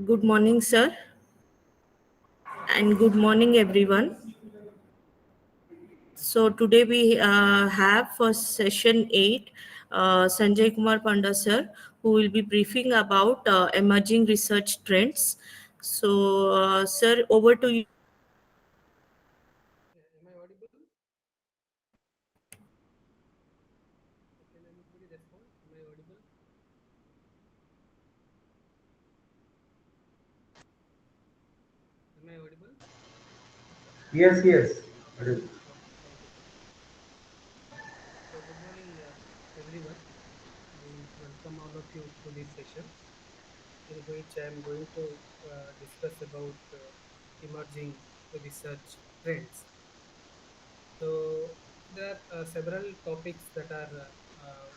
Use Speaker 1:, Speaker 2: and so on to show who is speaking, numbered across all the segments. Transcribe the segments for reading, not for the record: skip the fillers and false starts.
Speaker 1: Good morning, sir, and good morning, everyone. So today we have for session 8 Sanjay Kumar Panda, sir, who will be briefing about emerging research trends. So, sir, over to you.
Speaker 2: Am I audible? Can anybody respond? Am I audible? Am I audible?
Speaker 3: Yes, yes.
Speaker 2: Okay, thank you so much. So, good morning, everyone. I welcome all of you to this session in which I am going to discuss about emerging research trends. So, there are several topics that are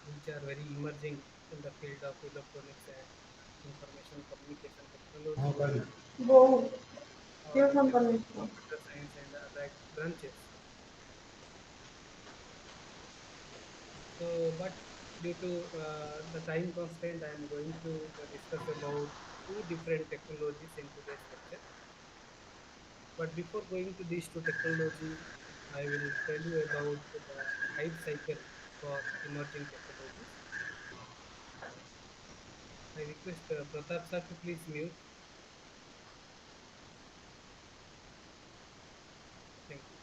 Speaker 2: which are very emerging in the field of electronics and information communication technology
Speaker 3: वो
Speaker 2: or
Speaker 3: क्यों
Speaker 2: you
Speaker 3: phone
Speaker 2: can
Speaker 3: करने
Speaker 2: say
Speaker 3: को?
Speaker 2: computer science and allied branches. So, but due to the time constraint, I am going to discuss about two different technologies in today's lecture. But before going to these two technology, I will tell you about the hype cycle for emerging technologies. I request Pratap sir to please mute. Thank you.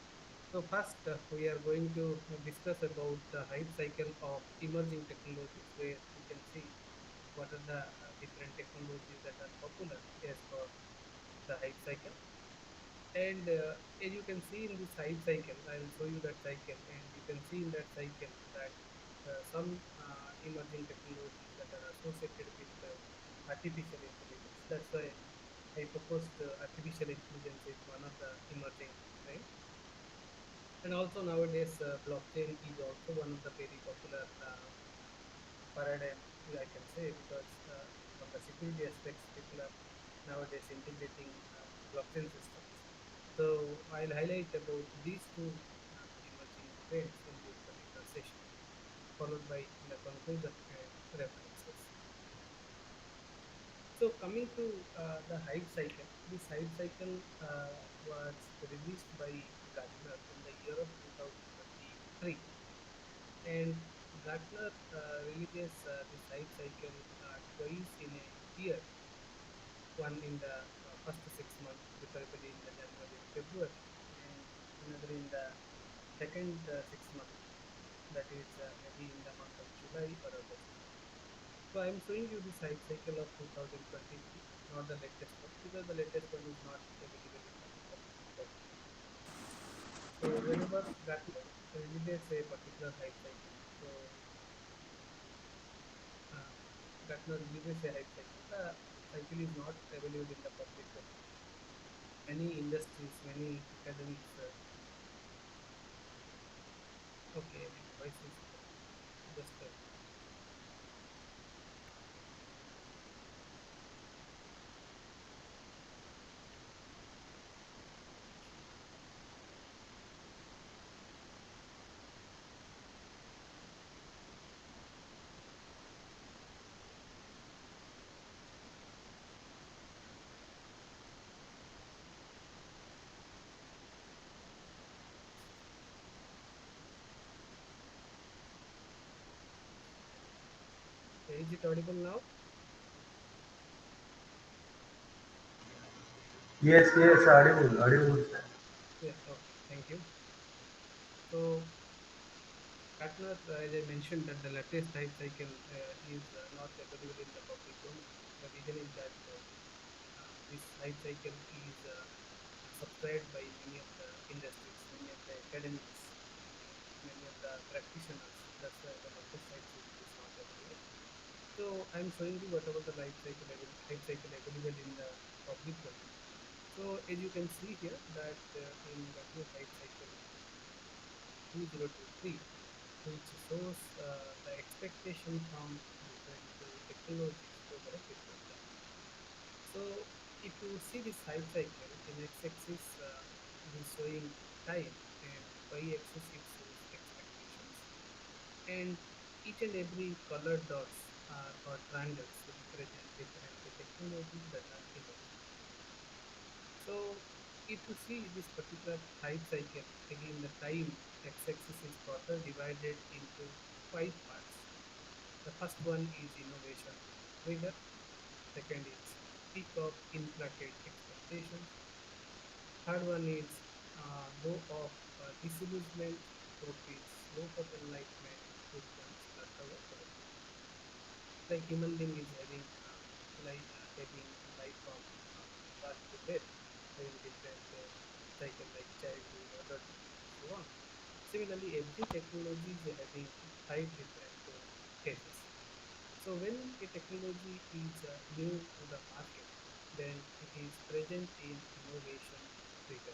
Speaker 2: So first, we are going to discuss about the hype cycle of emerging technologies, where we can see what are the different technologies that are popular as per the hype cycle. And as you can see in this hype cycle, I will show you that cycle, and you can see in that cycle that some emerging technologies that are associated with artificial intelligence. That's why I proposed artificial intelligence is one of the emerging trend. And also nowadays, blockchain is also one of the very popular paradigm, I can say, because from the security aspects, people are nowadays integrating blockchain systems. So I'll highlight about these two emerging trends in this particular session, followed by the conclusion and references. So coming to the hype cycle, this hype cycle was released by Gartner in the year of 2023, and Gartner releases this hype cycle twice in a year, one in the first 6 months, preferably in the January and February, and another in the second 6 month, that is maybe in the month of July or August. So I am showing you this hype cycle of 2023, not the latest one, because the latest one is not available in the public domain. So whenever Gartner releases a particular hype cycle, so uh, Gartner releases a hype cycle, the cycle is not available in the public domain. Many industries, many academics, okay, my voice is just is it audible now?
Speaker 3: Yes, yes, audible, audible.
Speaker 2: Yeah, okay, thank you. So Gartner, as I mentioned, that the latest hype cycle is not available in the public domain. The reason is that this hype cycle is subscribed by many of the industries, many of the academics, and many of the practitioners. That's why the latest hype cycle is not available. So I'm showing you whatever the hype cycle available in the public domain. So as you can see here that in Gartner hype cycle 2023, which shows the expectation from different technologies over a period of time. So if you see this hype cycle, in x-axis it is showing time, and y-axis it shows expectations, and each and every colored dots are or triangles represent different technologies that are emerging. if you see this particular hype cycle, again the time x-axis is further divided into five parts. The first one is innovation trigger, second is peak of inflated expectations, third one is low of disillusionment, fourth is slope of enlightenment, fifth one is plateau of productivity. Like human being is having having life from birth to death, having different cycle like childhood, adulthood, and so on. Similarly, every technology is having five different phases. So when a technology is new to the market, then it is present in innovation trigger.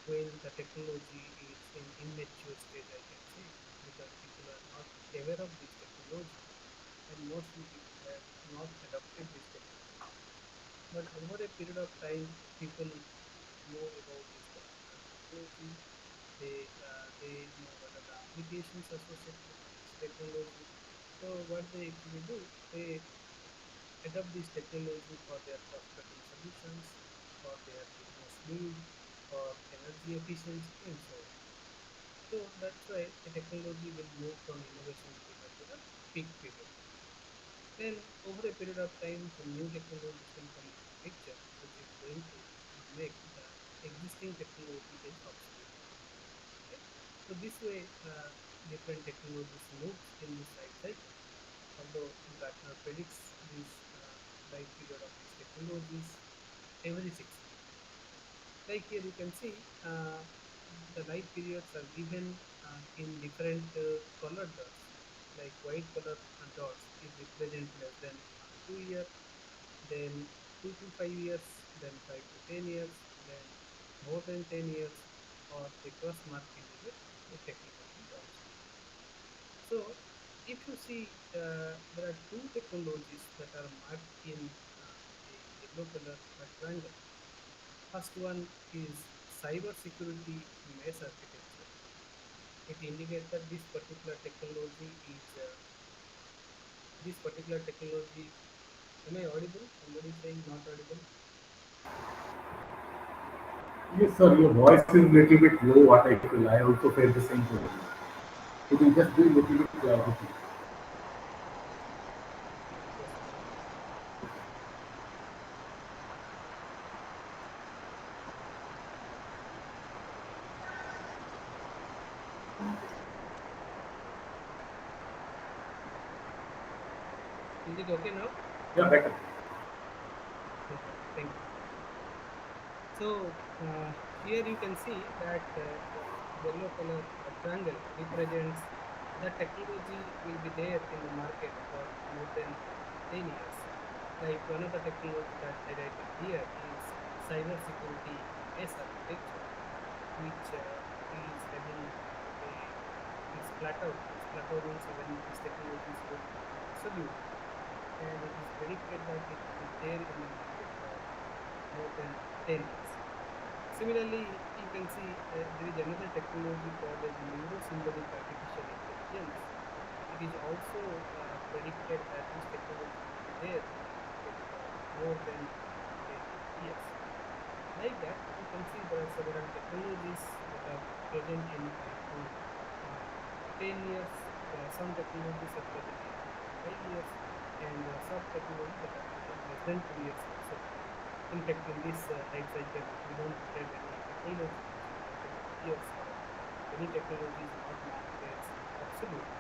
Speaker 2: When the technology is in immature stage, I can say, because people are not aware of this technology, and mostly people have not adopted this technology. But over a period of time, people know about this particular technology. They know what are the applications associated with this technology. So what they actually do, they adopt this technology for their cost cutting solutions, for their business need, for energy efficiency, and so on. So that's why a technology will move from innovation trigger to the peak period. Then over a period of time, some new technologies will come into the picture, which is going to make the existing technology is obsolete. Okay, so this way, different technologies moves in this life cycle. Although Gartner predicts this life period of these technologies every 6 years. Like here you can see the life periods are given in different colored dots. Like white color dots is represent less than 2 years, then 2 to 5 years, then 5 to 10 years, then more than 10 years, or a cross mark indicate the technology is obsolete. So if you see, there are two technologies that are marked in a yellow color triangle. First one is cyber security mesh architecture. It indicates that this particular technology. Am I audible? Somebody is saying not audible.
Speaker 3: Yes, sir, your voice is little bit low, what I feel. I also felt the same problem. Could you just be little bit clarity?
Speaker 2: Just a minute. Is it okay now?
Speaker 3: Yeah, better.
Speaker 2: Okay, thank you. So here you can see that the yellow color triangle represents the technology will be there in the market for more than 10 years. Like one of the technology that highlighted here is cyber security mesh architecture, which is having a its plateau. Its plateau means when this technology is going to be obsolete, and it is predicted that it will be there in the market for more than 10 years. Similarly, you can see there is another technology called as neuro-symbolic artificial intelligence. It is also predicted that this technology will be there in the market for more than 10 years. Like that, you can see there are several technologies that are present in 5 to 10 years. There are some technologies are present in 2 to 5 years, and there are some technologies that are present less than 2 years also. In fact, in this hype cycle, we don't have any technology which is more than 2 years, or any technology is not marked as obsolete.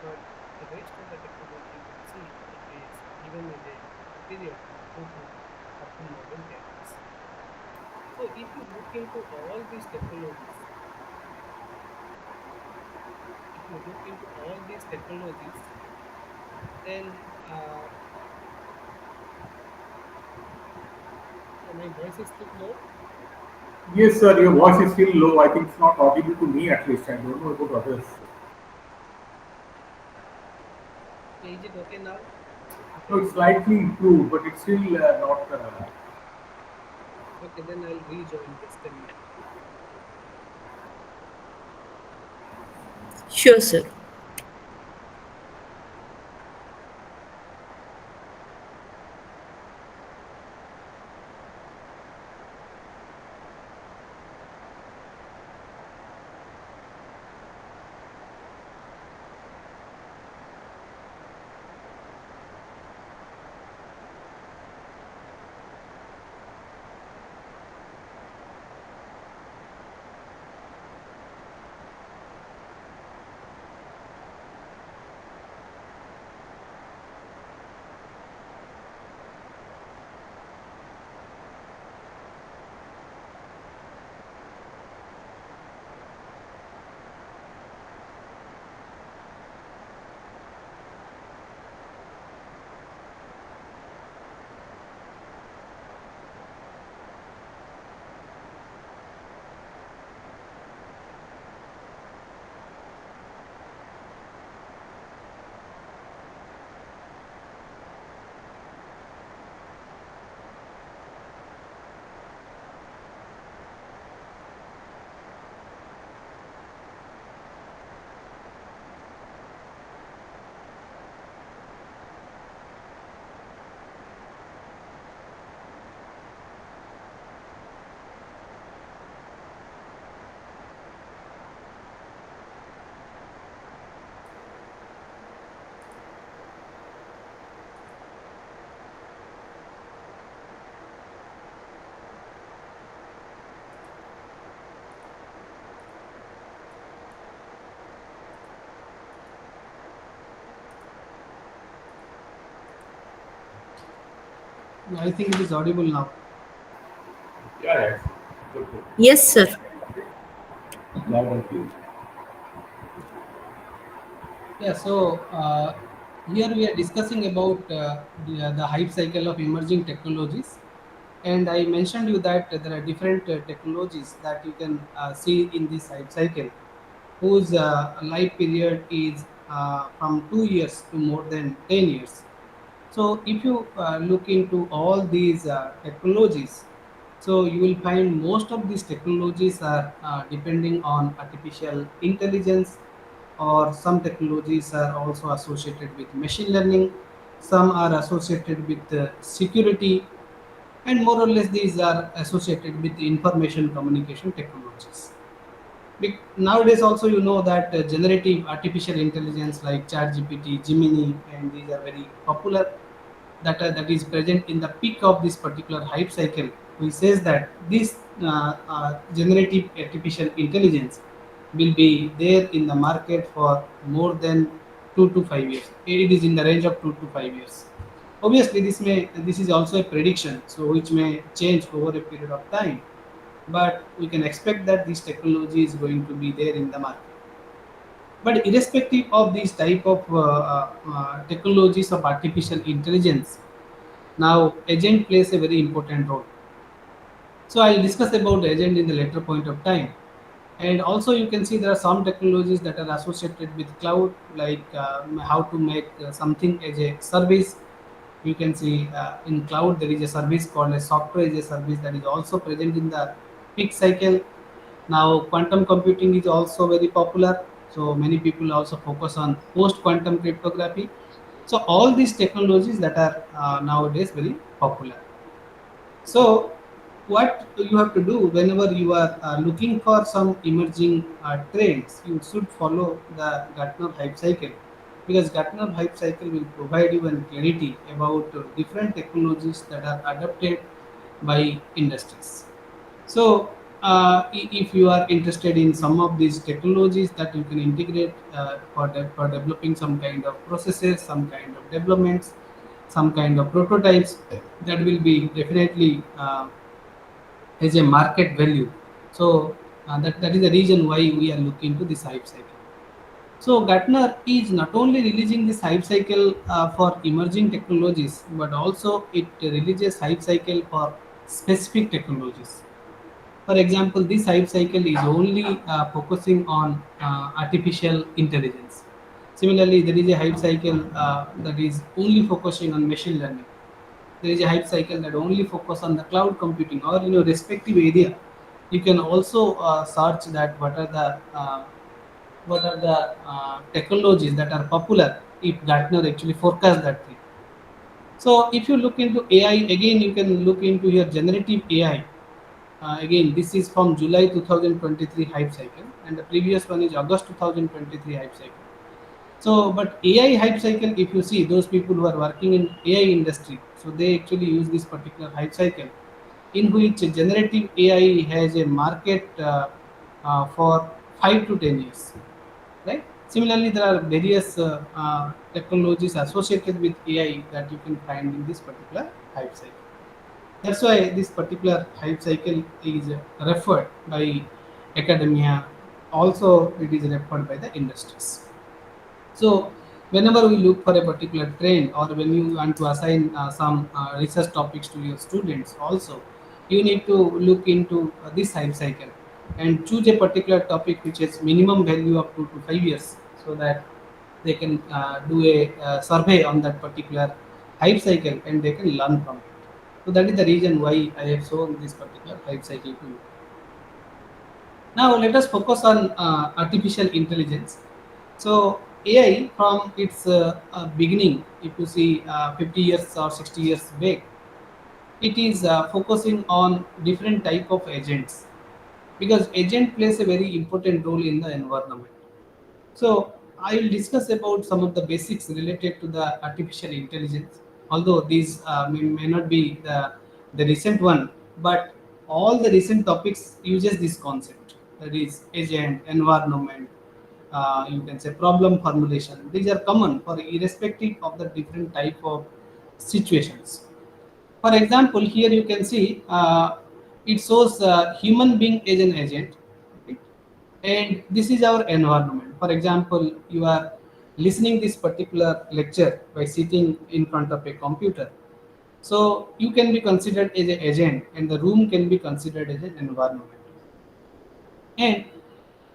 Speaker 2: But the rest of the technology you can see it is given as a period from 2 to up to more than 10 years. So if you look into all these technologies, if you look into all these technologies, then yeah, my voice is still low.
Speaker 3: Yes, sir, your voice is still low. I think it's not audible to me at least. I don't know about others.
Speaker 2: Okay, is it okay now?
Speaker 3: No, it's slightly improved, but it's still not.
Speaker 2: Okay, then I'll rejoin just a minute.
Speaker 1: Sure, sir.
Speaker 2: I think it is audible now.
Speaker 3: Yeah, yes. Good, good.
Speaker 1: Yes, sir.
Speaker 3: Loud and clear.
Speaker 2: Yeah, so here we are discussing about the hype cycle of emerging technologies, and I mentioned you that there are different technologies that you can see in this hype cycle, whose life period is from 2 years to more than 10 years. So if you look into all these technologies, so you will find most of these technologies are depending on artificial intelligence, or some technologies are also associated with machine learning, some are associated with security, and more or less these are associated with information communication technologies. Nowadays also you know that generative artificial intelligence like ChatGPT, Gemini, and these are very popular, that is present in the peak of this particular hype cycle, which says that this generative artificial intelligence will be there in the market for more than 2 to 5 years. It is in the range of 2 to 5 years. Obviously, this is also a prediction, so which may change over a period of time, but we can expect that this technology is going to be there in the market. But irrespective of these type of technologies of artificial intelligence, now agent plays a very important role. So I'll discuss about the agent in the later point of time. And also you can see there are some technologies that are associated with cloud, like how to make something as a service. You can see in cloud there is a service called a software as a service that is also present in the peak cycle. Now quantum computing is also very popular. So many people also focus on post quantum cryptography. So all these technologies that are nowadays very popular. So, what you have to do whenever you are looking for some emerging trends, you should follow the Gartner hype cycle, because Gartner hype cycle will provide you an clarity about different technologies that are adopted by industries. So, if you are interested in some of these technologies that you can integrate for developing some kind of processes, some kind of developments, some kind of prototypes, that will be definitely has a market value. So that is the reason why we are looking to this hype cycle. So Gartner is not only releasing this hype cycle for emerging technologies, but also it releases hype cycle for specific technologies. For example, this hype cycle is only focusing on artificial intelligence. Similarly, there is a hype cycle that is only focusing on machine learning. There is a hype cycle that only focus on the cloud computing, or respective area. You can also search that what are the technologies that are popular if Gartner actually forecast that thing. So if you look into AI again, you can look into your generative AI. Again, this is from July 2023 hype cycle, and the previous one is August 2023 hype cycle. So, but AI hype cycle, if you see those people who are working in AI industry, so they actually use this particular hype cycle, in which generative AI has a market for 5 to 10 years, right? Similarly, there are various technologies associated with AI that you can find in this particular hype cycle. That's why this particular hype cycle is referred by academia. Also, it is referred by the industries. So, whenever we look for a particular trend, or when you want to assign some research topics to your students, also you need to look into this hype cycle and choose a particular topic which has minimum value of 2 to 5 years, so that they can do a survey on that particular hype cycle and they can learn from it. So that is the reason why I have shown this particular hype cycle to you. Now let us focus on artificial intelligence. So AI from its beginning, if you see 50 years or 60 years back, it is focusing on different type of agents, because agent plays a very important role in the environment. So I will discuss about some of the basics related to the artificial intelligence. Although these may not be the recent one, but all the recent topics uses this concept. That is agent, environment. You can say problem formulation. These are common for irrespective of the different type of situations. For example, here you can see it shows human being as an agent, right? And this is our environment. For example, you are listening this particular lecture by sitting in front of a computer. So you can be considered as an agent, and the room can be considered as an environment. And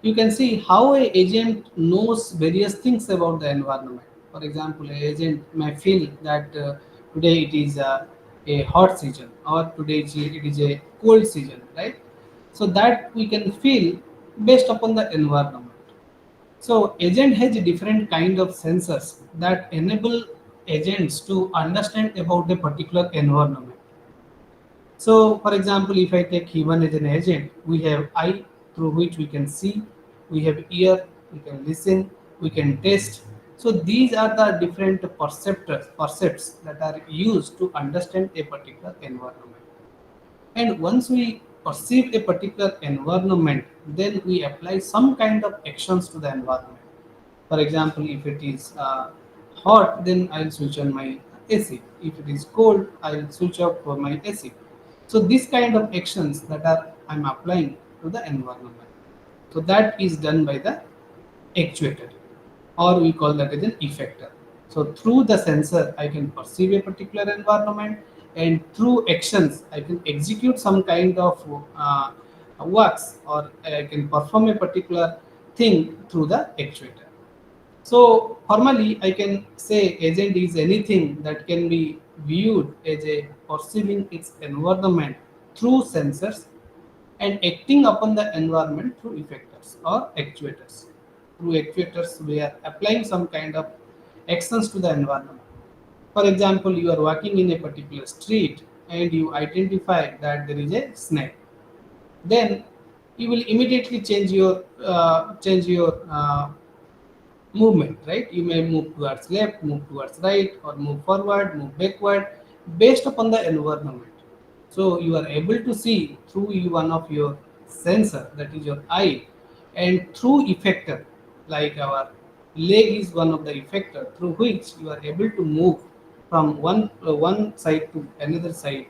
Speaker 2: you can see how a agent knows various things about the environment. For example, a agent may feel that today it is a hot season, or today it is a cold season, right? So that we can feel based upon the environment. So agent has a different kind of sensors that enable agents to understand about a particular environment. So, for example, if I take human as an agent, we have eye through which we can see, we have ear, we can listen, we can taste. So, these are the different percepts that are used to understand a particular environment. And once we perceive a particular environment, then we apply some kind of actions to the environment. For example, if it is hot, then I'll switch on my AC. If it is cold, I'll switch off for my AC. So this kind of actions that are I'm applying to the environment. So that is done by the actuator, or we call that as an effector. So through the sensor, I can perceive a particular environment, and through actions, I can execute some kind of works, or I can perform a particular thing through the actuator. So formally, I can say agent is anything that can be viewed as a perceiving its environment through sensors and acting upon the environment through effectors or actuators. Through actuators, we are applying some kind of actions to the environment. For example, you are walking in a particular street and you identify that there is a snake. Then you will immediately change your movement, right? You may move towards left, move towards right, or move forward, move backward, based upon the environment. So you are able to see through one of your sensor, that is your eye, and through effector, like our leg is one of the effector through which you are able to move from one side to another side,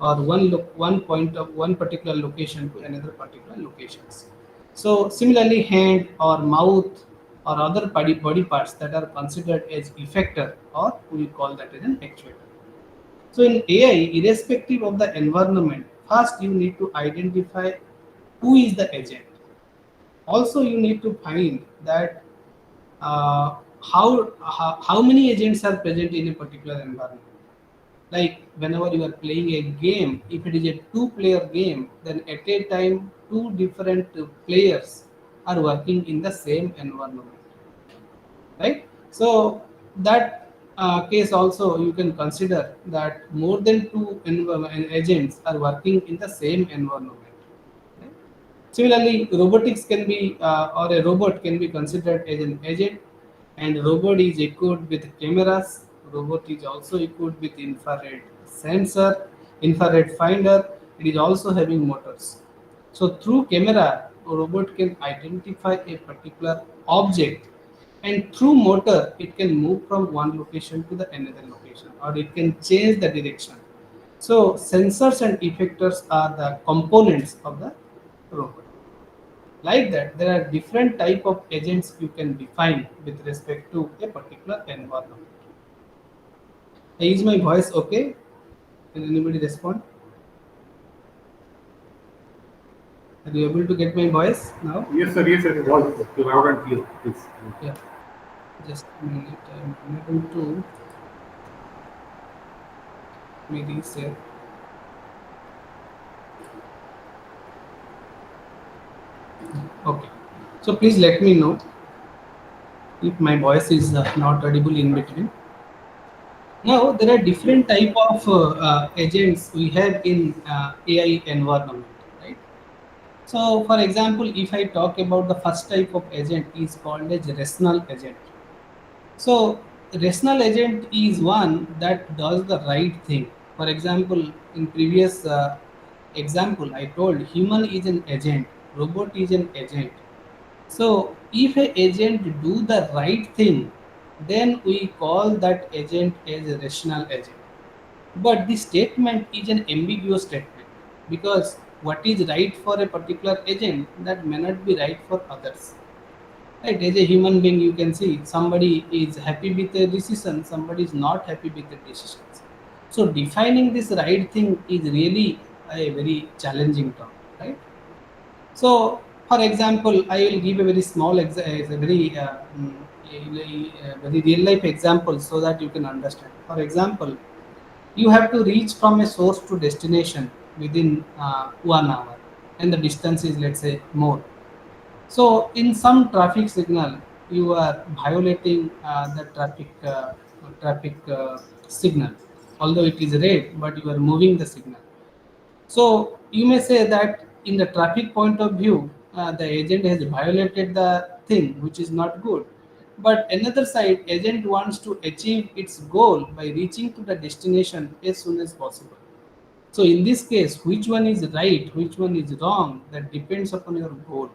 Speaker 2: or one point of one particular location to another particular locations. So similarly, hand or mouth or other body parts that are considered as effector, or we call that as an actuator. So in AI, irrespective of the environment, first you need to identify who is the agent. Also, you need to find that how many agents are present in a particular environment. Like whenever you are playing a game, if it is a two-player game, then at a time two different players are working in the same environment, right? So that case also you can consider that more than two agents are working in the same environment. Right? Similarly, robotics can be or a robot can be considered as an agent, and robot is equipped with cameras. Robot is also equipped with infrared sensor, infrared finder. It is also having motors. So through camera, a robot can identify a particular object, and through motor, it can move from one location to the another location, or it can change the direction. So sensors and effectors are the components of the robot. Like that, there are different type of agents you can define with respect to a particular environment. Is my voice okay? Can anybody respond? Are you able to get my voice now?
Speaker 3: Yes, sir. It was loud and clear. Please.
Speaker 2: Yeah. Just a minute. I'm unable to maybe say. Okay. So please let me know if my voice is not audible in between. Now there are different type of agents we have in AI environment, right? So for example, if I talk about the first type of agent is called as rational agent. So rational agent is one that does the right thing. For example, in previous example, I told human is an agent, robot is an agent. So if a agent do the right thing, then we call that agent as a rational agent. But the statement is an ambiguous statement, because what is right for a particular agent that may not be right for others. Right? As a human being, you can see somebody is happy with a decision, somebody is not happy with the decisions. So defining this right thing is really a very challenging term, right? So, for example, I will give a very small, a very very real life example so that you can understand. For example, you have to reach from a source to destination within 1 hour, and the distance is, let's say, more. So in some traffic signal, you are violating the traffic signal, although it is red, but you are moving the signal. So you may say that in the traffic point of view, the agent has violated the thing, which is not good. But another side, agent wants to achieve its goal by reaching to the destination as soon as possible. So in this case, which one is right, which one is wrong, that depends upon your goal.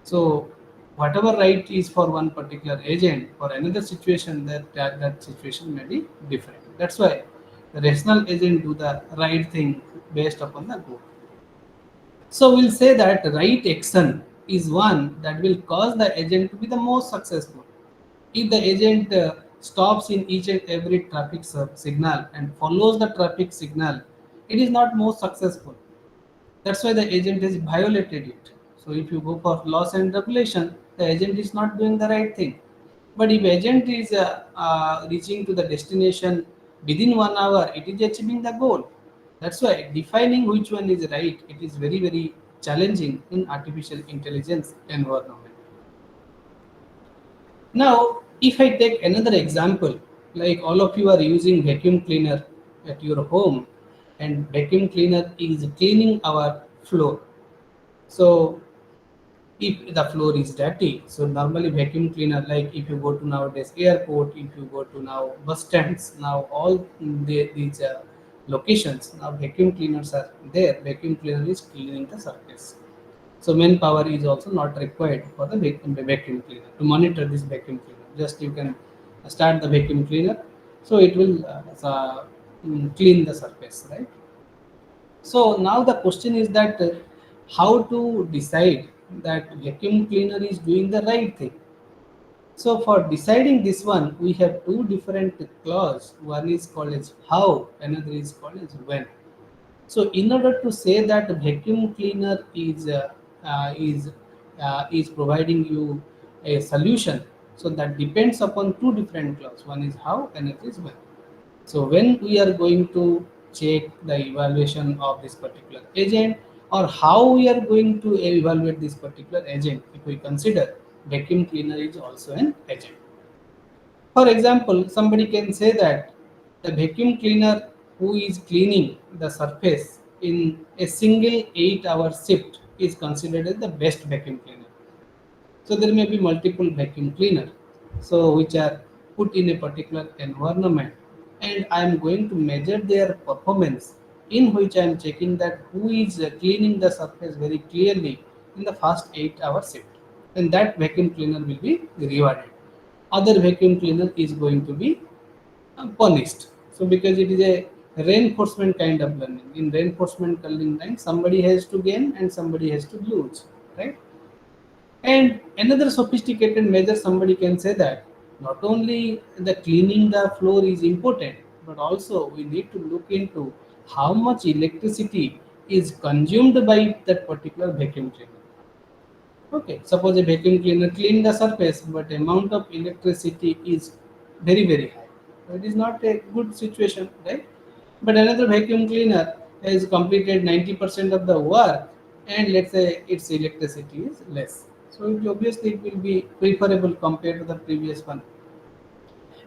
Speaker 2: So whatever right is for one particular agent, for another situation, that situation may be different. That's why the rational agent do the right thing based upon the goal. So we'll say that right action is one that will cause the agent to be the most successful. If the agent stops in each and every traffic signal and follows the traffic signal, it is not most successful. That's why the agent has violated it. So if you go for laws and regulation, the agent is not doing the right thing. But if agent is reaching to the destination within 1 hour, it is achieving the goal. That's why defining which one is right, it is very, very challenging in artificial intelligence environment. Now, if I take another example, like all of you are using vacuum cleaner at your home, and vacuum cleaner is cleaning our floor. So if the floor is dirty, so normally vacuum cleaner, like if you go to nowadays airport, if you go to now bus stands, now all these locations, now vacuum cleaners are there. Vacuum cleaner is cleaning the surface. So manpower is also not required for the vacuum cleaner to monitor this vacuum cleaner. Just you can start the vacuum cleaner, so it will clean the surface, right? So now the question is that how to decide that vacuum cleaner is doing the right thing. So for deciding this one, we have two different clause. One is called as how, another is called as when. So in order to say that the vacuum cleaner is providing you a solution, so that depends upon two different clause. One is how, another is when. So when we are going to check the evaluation of this particular agent, or how we are going to evaluate this particular agent, if we consider vacuum cleaner is also an agent. For example, somebody can say that the vacuum cleaner who is cleaning the surface in a single 8-hour shift is considered as the best vacuum cleaner. So there may be multiple vacuum cleaner, so which are put in a particular environment, and I am going to measure their performance, in which I am checking that who is cleaning the surface very clearly in the first 8-hour shift, and that vacuum cleaner will be rewarded. Other vacuum cleaner is going to be punished. So because it is a reinforcement kind of learning. In reinforcement learning, somebody has to gain and somebody has to lose, right? And another sophisticated measure, somebody can say that not only the cleaning the floor is important, but also we need to look into how much electricity is consumed by that particular vacuum cleaner. Okay, suppose a vacuum cleaner clean the surface, but amount of electricity is very, very high. So it is not a good situation, right? But another vacuum cleaner has completed 90% of the work, and let's say its electricity is less. So obviously it will be preferable compared to the previous one.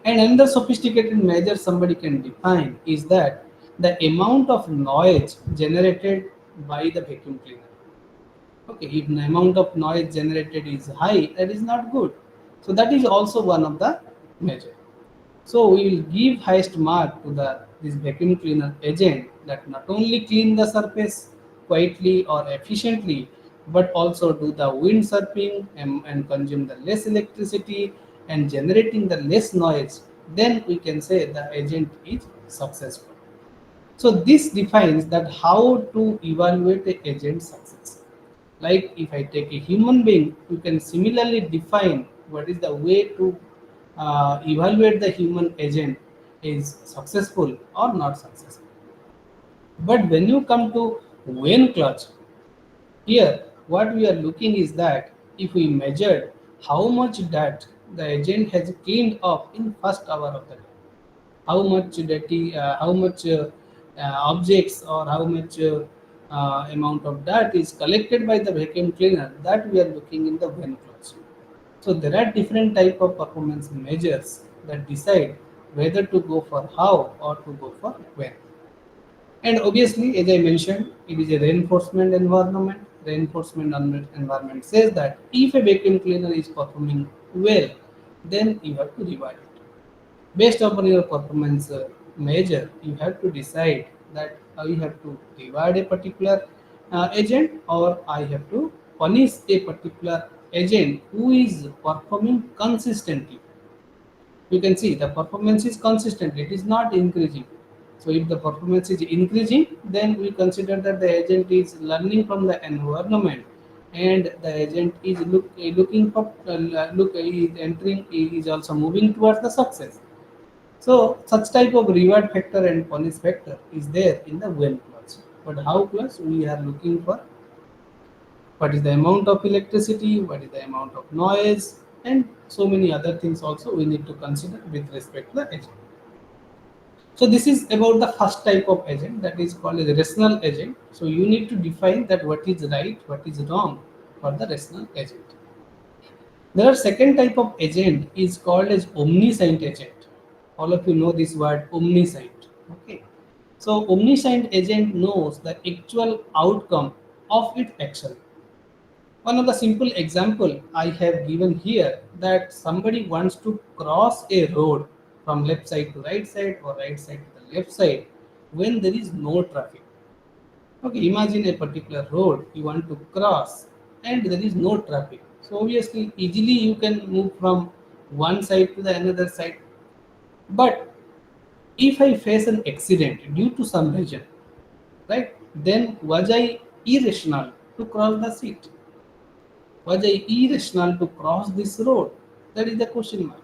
Speaker 2: And another sophisticated measure somebody can define is that the amount of noise generated by the vacuum cleaner. Okay, if the amount of noise generated is high, that is not good. So that is also one of the measure. So we will give highest mark to the this vacuum cleaner agent that not only clean the surface quietly or efficiently, but also do the wind surfing and consume the less electricity and generating the less noise then we can say the agent is successful. So this defines that how to evaluate a agent success. Like if I take a human being, you can similarly define what is the way to evaluate the human agent is successful or not successful. But when you come to when clutch, here what we are looking is that if we measured how much that the agent has cleaned up in first hour of the day, how much dirty, how much objects or how much amount of dirt is collected by the vacuum cleaner, that we are looking in the when clause. So there are different type of performance measures that decide whether to go for how or to go for when. And obviously, as I mentioned, it is a reinforcement environment. Environment says that if a vacuum cleaner is performing well, then you have to reward it. Based upon your performance measure, you have to decide that you have to reward a particular agent, or I have to punish a particular agent who is performing consistently. You can see the performance is consistent, it is not increasing. So if the performance is increasing, then we consider that the agent is learning from the environment, and the agent is looking for is entering, is also moving towards the success. So such type of reward factor and punish factor is there in the when clause. But how clause we are looking for what is the amount of electricity, what is the amount of noise, and so many other things also we need to consider with respect to the agent. So this is about the first type of agent, that is called as rational agent. So you need to define that what is right, what is wrong for the rational agent. There are second type of agent is called as omniscient agent. All of you know this word omniscient. Okay. So omniscient agent knows the actual outcome of its action. One of the simple example I have given here, that somebody wants to cross a road from left side to right side or right side to the left side when there is no traffic. Okay, imagine a particular road you want to cross and there is no traffic. So obviously easily you can move from one side to the another side. But if I face an accident due to some reason, right, then was I irrational to cross the seat? Was I irrational to cross this road? That is the question mark.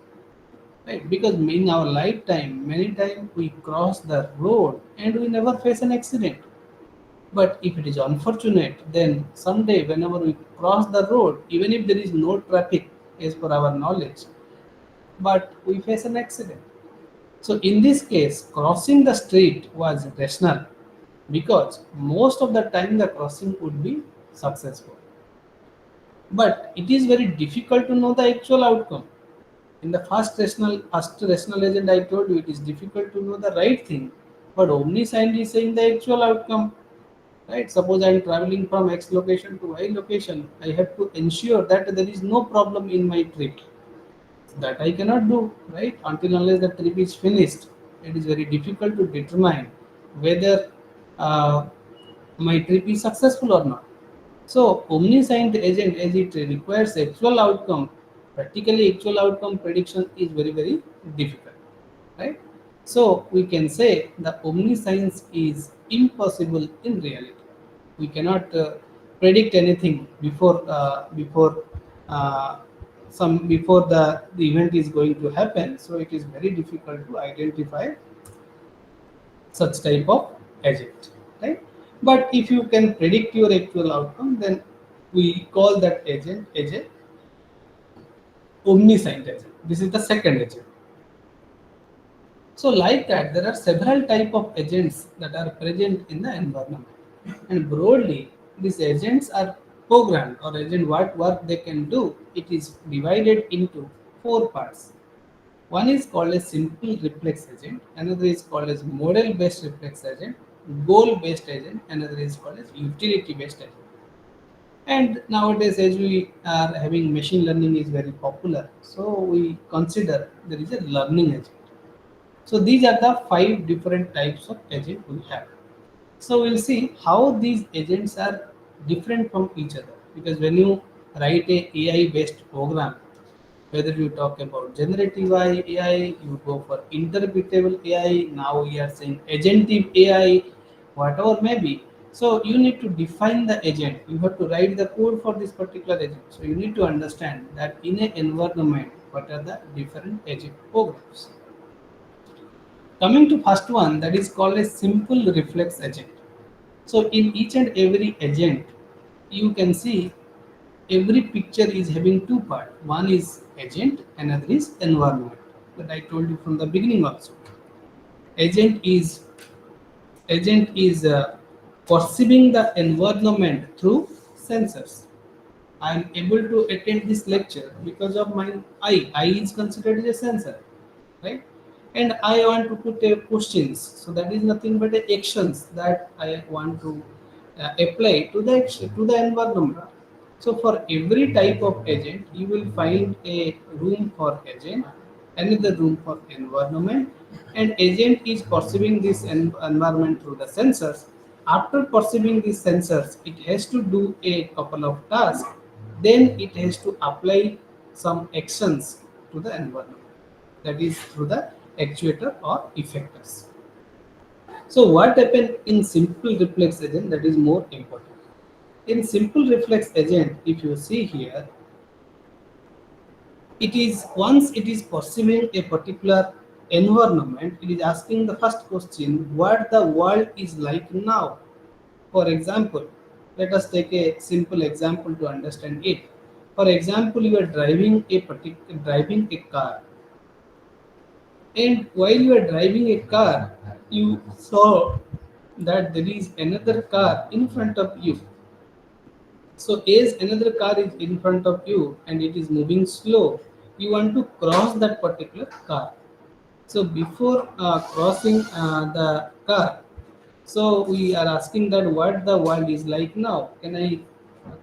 Speaker 2: Right? Because in our lifetime, many times we cross the road and we never face an accident. But if it is unfortunate, then someday whenever we cross the road, even if there is no traffic as per our knowledge, but we face an accident. So in this case, crossing the street was rational because most of the time the crossing would be successful. But it is very difficult to know the actual outcome. In the first rational agent, I told you it is difficult to know the right thing. But omniscient is saying the actual outcome. Right? Suppose I am traveling from X location to Y location, I have to ensure that there is no problem in my trip. That I cannot do, right? Until unless the trip is finished, it is very difficult to determine whether uh, my trip is successful or not. So omniscient agent, as it requires actual outcome, practically actual outcome prediction is very difficult, right? So we can say the omniscience is impossible in reality. We cannot predict anything before uh, before the event is going to happen. So it is very difficult to identify such type of agent, right? But if you can predict your actual outcome, then we call that agent omniscient agent. This is the second agent. So like that, there are several type of agents that are present in the environment, and broadly, these agents are programmed, or agent what work they can do. It is divided into four parts. One is called a simple reflex agent, another is called as model based reflex agent, goal based agent, another is called as utility based agent. And nowadays, as we are having machine learning is very popular, so we consider there is a learning agent. So these are the five different types of agent we have. So we'll see how these agents are different from each other, because when you write a AI based program, Whether you talk about generative AI, you go for interpretable AI, now we are saying agentive AI, whatever may be. So you need to define the agent. You have to write the code for this particular agent. So you need to understand that in an environment, what are the different agent programs. Coming to first one, that is called a simple reflex agent. So in each and every agent, you can see every picture is having two parts. One is agent, another is environment. That I told you from the beginning also. Agent is agent is perceiving the environment through sensors. I am able to attend this lecture because of my eye. Eye is considered as a sensor, right? And I want to put a questions. So that is nothing but a actions that I want to apply to the to the environment. So for every type of agent, you will find a room for agent, another room for environment, and agent is perceiving this environment through the sensors. After perceiving these sensors, it has to do a couple of tasks. Then it has to apply some actions to the environment. That is through the actuator or effectors. So what happened in simple reflex agent, that is more important. In simple reflex agent, if you see here, it is once it is perceiving a particular environment, it is asking the first question, what the world is like now. For example, let us take a simple example to understand it. For example, you are driving a car, and while you are driving a car, you saw that there is another car in front of you. So as another car is in front of you and it is moving slow, you want to cross that particular car. So before crossing the car, so we are asking that what the world is like now. Can I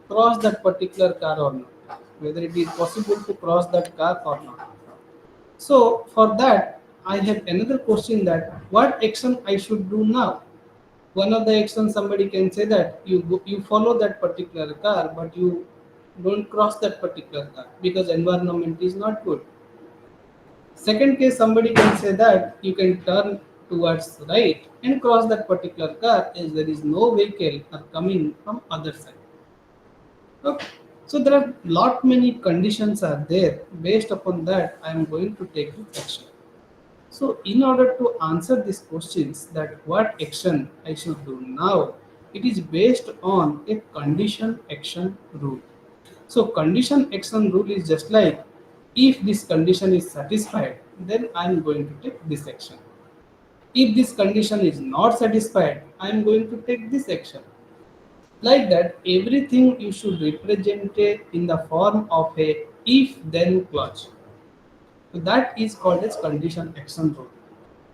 Speaker 2: cross that particular car or not? Whether it is possible to cross that car or not. So for that, I have another question that what action I should do now. One of the actions somebody can say that you follow that particular car, but you don't cross that particular car because environment is not good. Second case, somebody can say that you can turn towards right and cross that particular car as there is no vehicle are coming from other side. Okay. So there are lot many conditions are there. Based upon that, I am going to take this action. So in order to answer these questions that what action I should do now, it is based on a condition action rule. So condition action rule is just like if this condition is satisfied, then I am going to take this action. If this condition is not satisfied, I am going to take this action. Like that, everything you should represent it in the form of a if then clause. So that is called as condition action rule.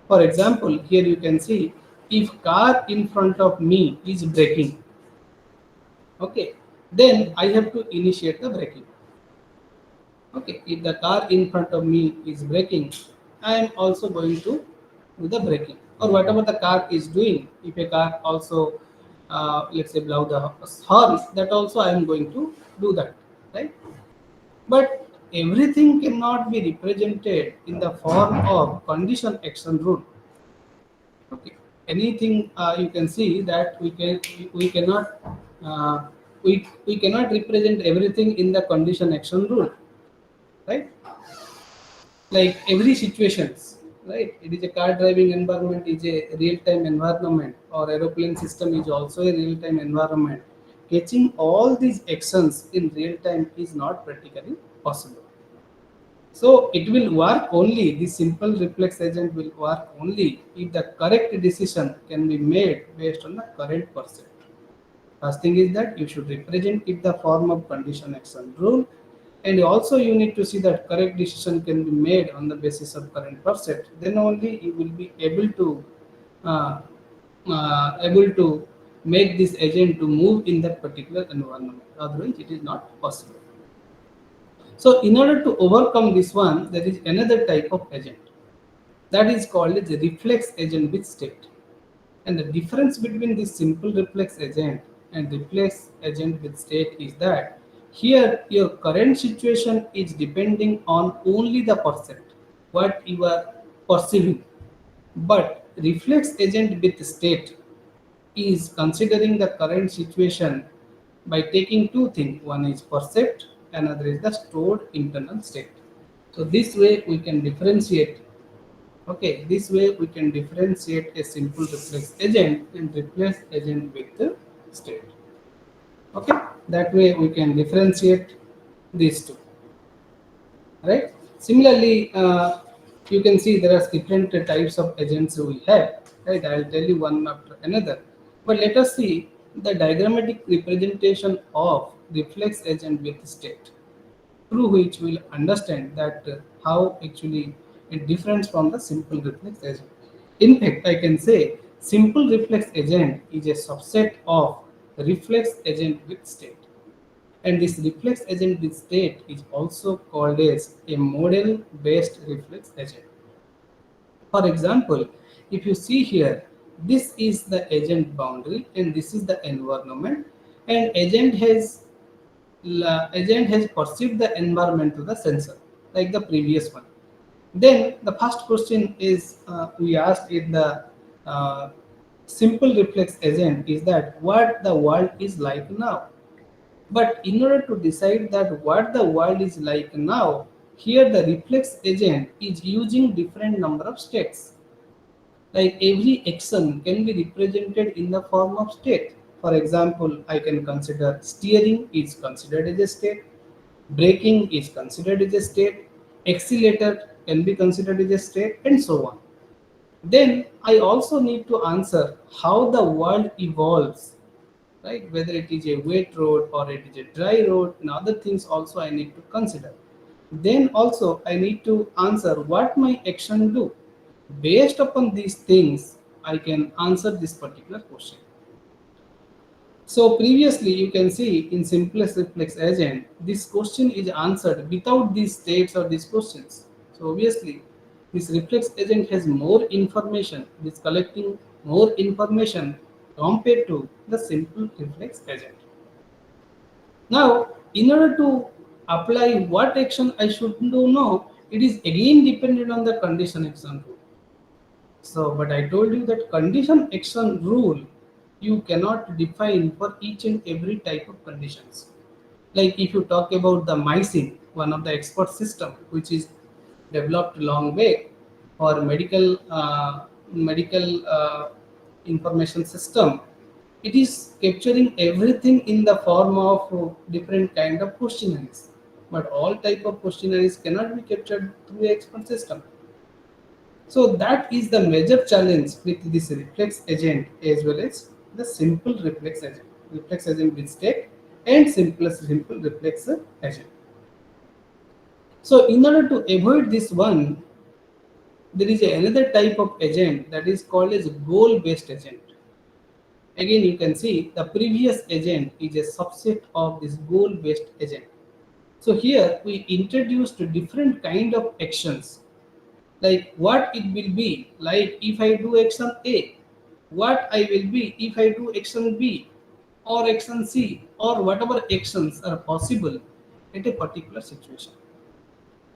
Speaker 2: For example, here you can see if car in front of me is braking, okay, then I have to initiate the braking. Okay, if the car in front of me is braking, I am also going to do the braking or whatever the car is doing. If a car also, let's say, blow the horn, that also I am going to do that, right? But everything cannot be represented in the form of condition action rule. Okay, anything you can see that we cannot we cannot represent everything in the condition action rule, right? Like every situations, right? It is a car driving environment is a real time environment, or aeroplane system is also a real time environment. Catching all these actions in real time is not practically possible. So it will work only, the simple reflex agent will work only if the correct decision can be made based on the current percept. First thing is that you should represent it the form of condition action rule, and also you need to see that correct decision can be made on the basis of current percept. Then only you will be uh, able to make this agent to move in that particular environment. Otherwise, it is not possible. So in order to overcome this one, there is another type of agent that is called as a reflex agent with state. And the difference between this simple reflex agent and reflex agent with state is that Here, your current situation is depending on only the percept, what you are perceiving. But reflex agent with state is considering the current situation by taking two things. One is percept, another is the stored internal state. So this way we can differentiate. Okay, this way we can differentiate a simple reflex agent and reflex agent with the state. Okay, that way we can differentiate these two. Right. Similarly, you can see there are different types of agents we have. Right. I will tell you one after another. But let us see the diagrammatic representation of reflex agent with state, through which we will understand that how actually it differs from the simple reflex agent. In fact, I can say simple reflex agent is a subset of reflex agent with state. And this reflex agent with state is also called as a model based reflex agent. For example, if you see here, this is the agent boundary and this is the environment, and agent has perceived the environment to the sensor like the previous one. Then the first question is we asked in the uh, simple reflex agent is that what the world is like now. But in order to decide that what the world is like now, here the reflex agent is using different number of states. Like every action can be represented in the form of state. For example, I can consider steering is considered as a state, braking is considered as a state, accelerator can be considered as a state, and so on. Then I also need to answer how the world evolves, right? Whether it is a wet road or it is a dry road, and other things also I need to consider. Then also I need to answer what my action do. Based upon these things, I can answer this particular question. So previously you can see in simplest reflex agent, this question is answered without these states or these questions. So obviously this reflex agent has more information, it is collecting more information compared to the simple reflex agent. Now, in order to apply what action I should do now, it is again dependent on the condition action rule. So, but I told you that condition action rule you cannot define for each and every type of conditions. Like if you talk about the MySyn, one of the expert system which is developed long way for medical information system, it is capturing everything in the form of different kind of questionnaires. But all type of questionnaires cannot be captured through expert system. So that is the major challenge with this reflex agent as well as the simple reflex agent with state and simple reflex agent. So in order to avoid this one, there is another type of agent that is called as goal based agent. Again, you can see the previous agent is a subset of this goal based agent. So here we introduced different kind of actions, like what it will be like if I do action A, what I will be if I do action B or action C, or whatever actions are possible at a particular situation.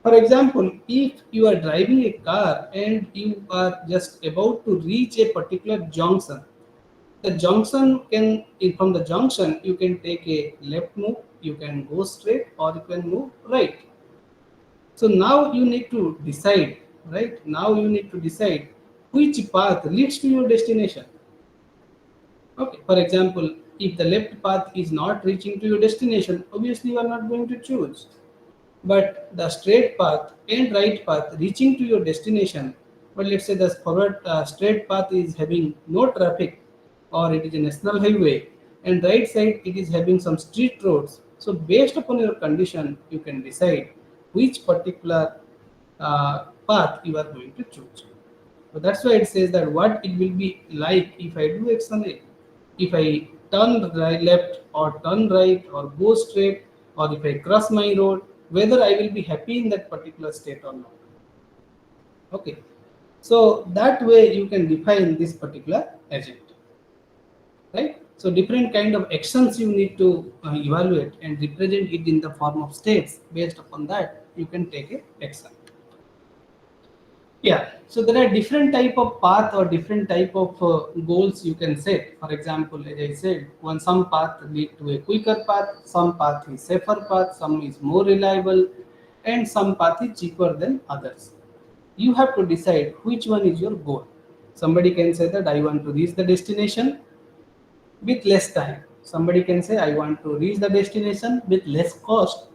Speaker 2: For example, if you are driving a car and you are just about to reach a particular junction, the junction can from the junction you can take a left move, you can go straight, or you can move right. So now you need to decide, right? Now you need to decide which path leads to your destination. Okay, for example, if the left path is not reaching to your destination, obviously you are not going to choose. But the straight path and right path reaching to your destination, but let's say the forward straight path is having no traffic or it is a national highway, and right side it is having some street roads. So based upon your condition, you can decide which particular path you are going to choose. So that's why it says that what it will be like if I do action A, if I turn right, left or turn right or go straight, or if I cross my road, whether I will be happy in that particular state or not. Okay, so that way you can define this particular agent, right? So different kind of actions you need to evaluate and represent it in the form of states. Based upon that, you can take a action. Yeah, so there are different type of path or different type of goals you can set. For example, as I said, some path lead to a quicker path, some path is safer path, some is more reliable, and some path is cheaper than others. You have to decide which one is your goal. Somebody can say that I want to reach the destination with less time. Somebody can say I want to reach the destination with less cost.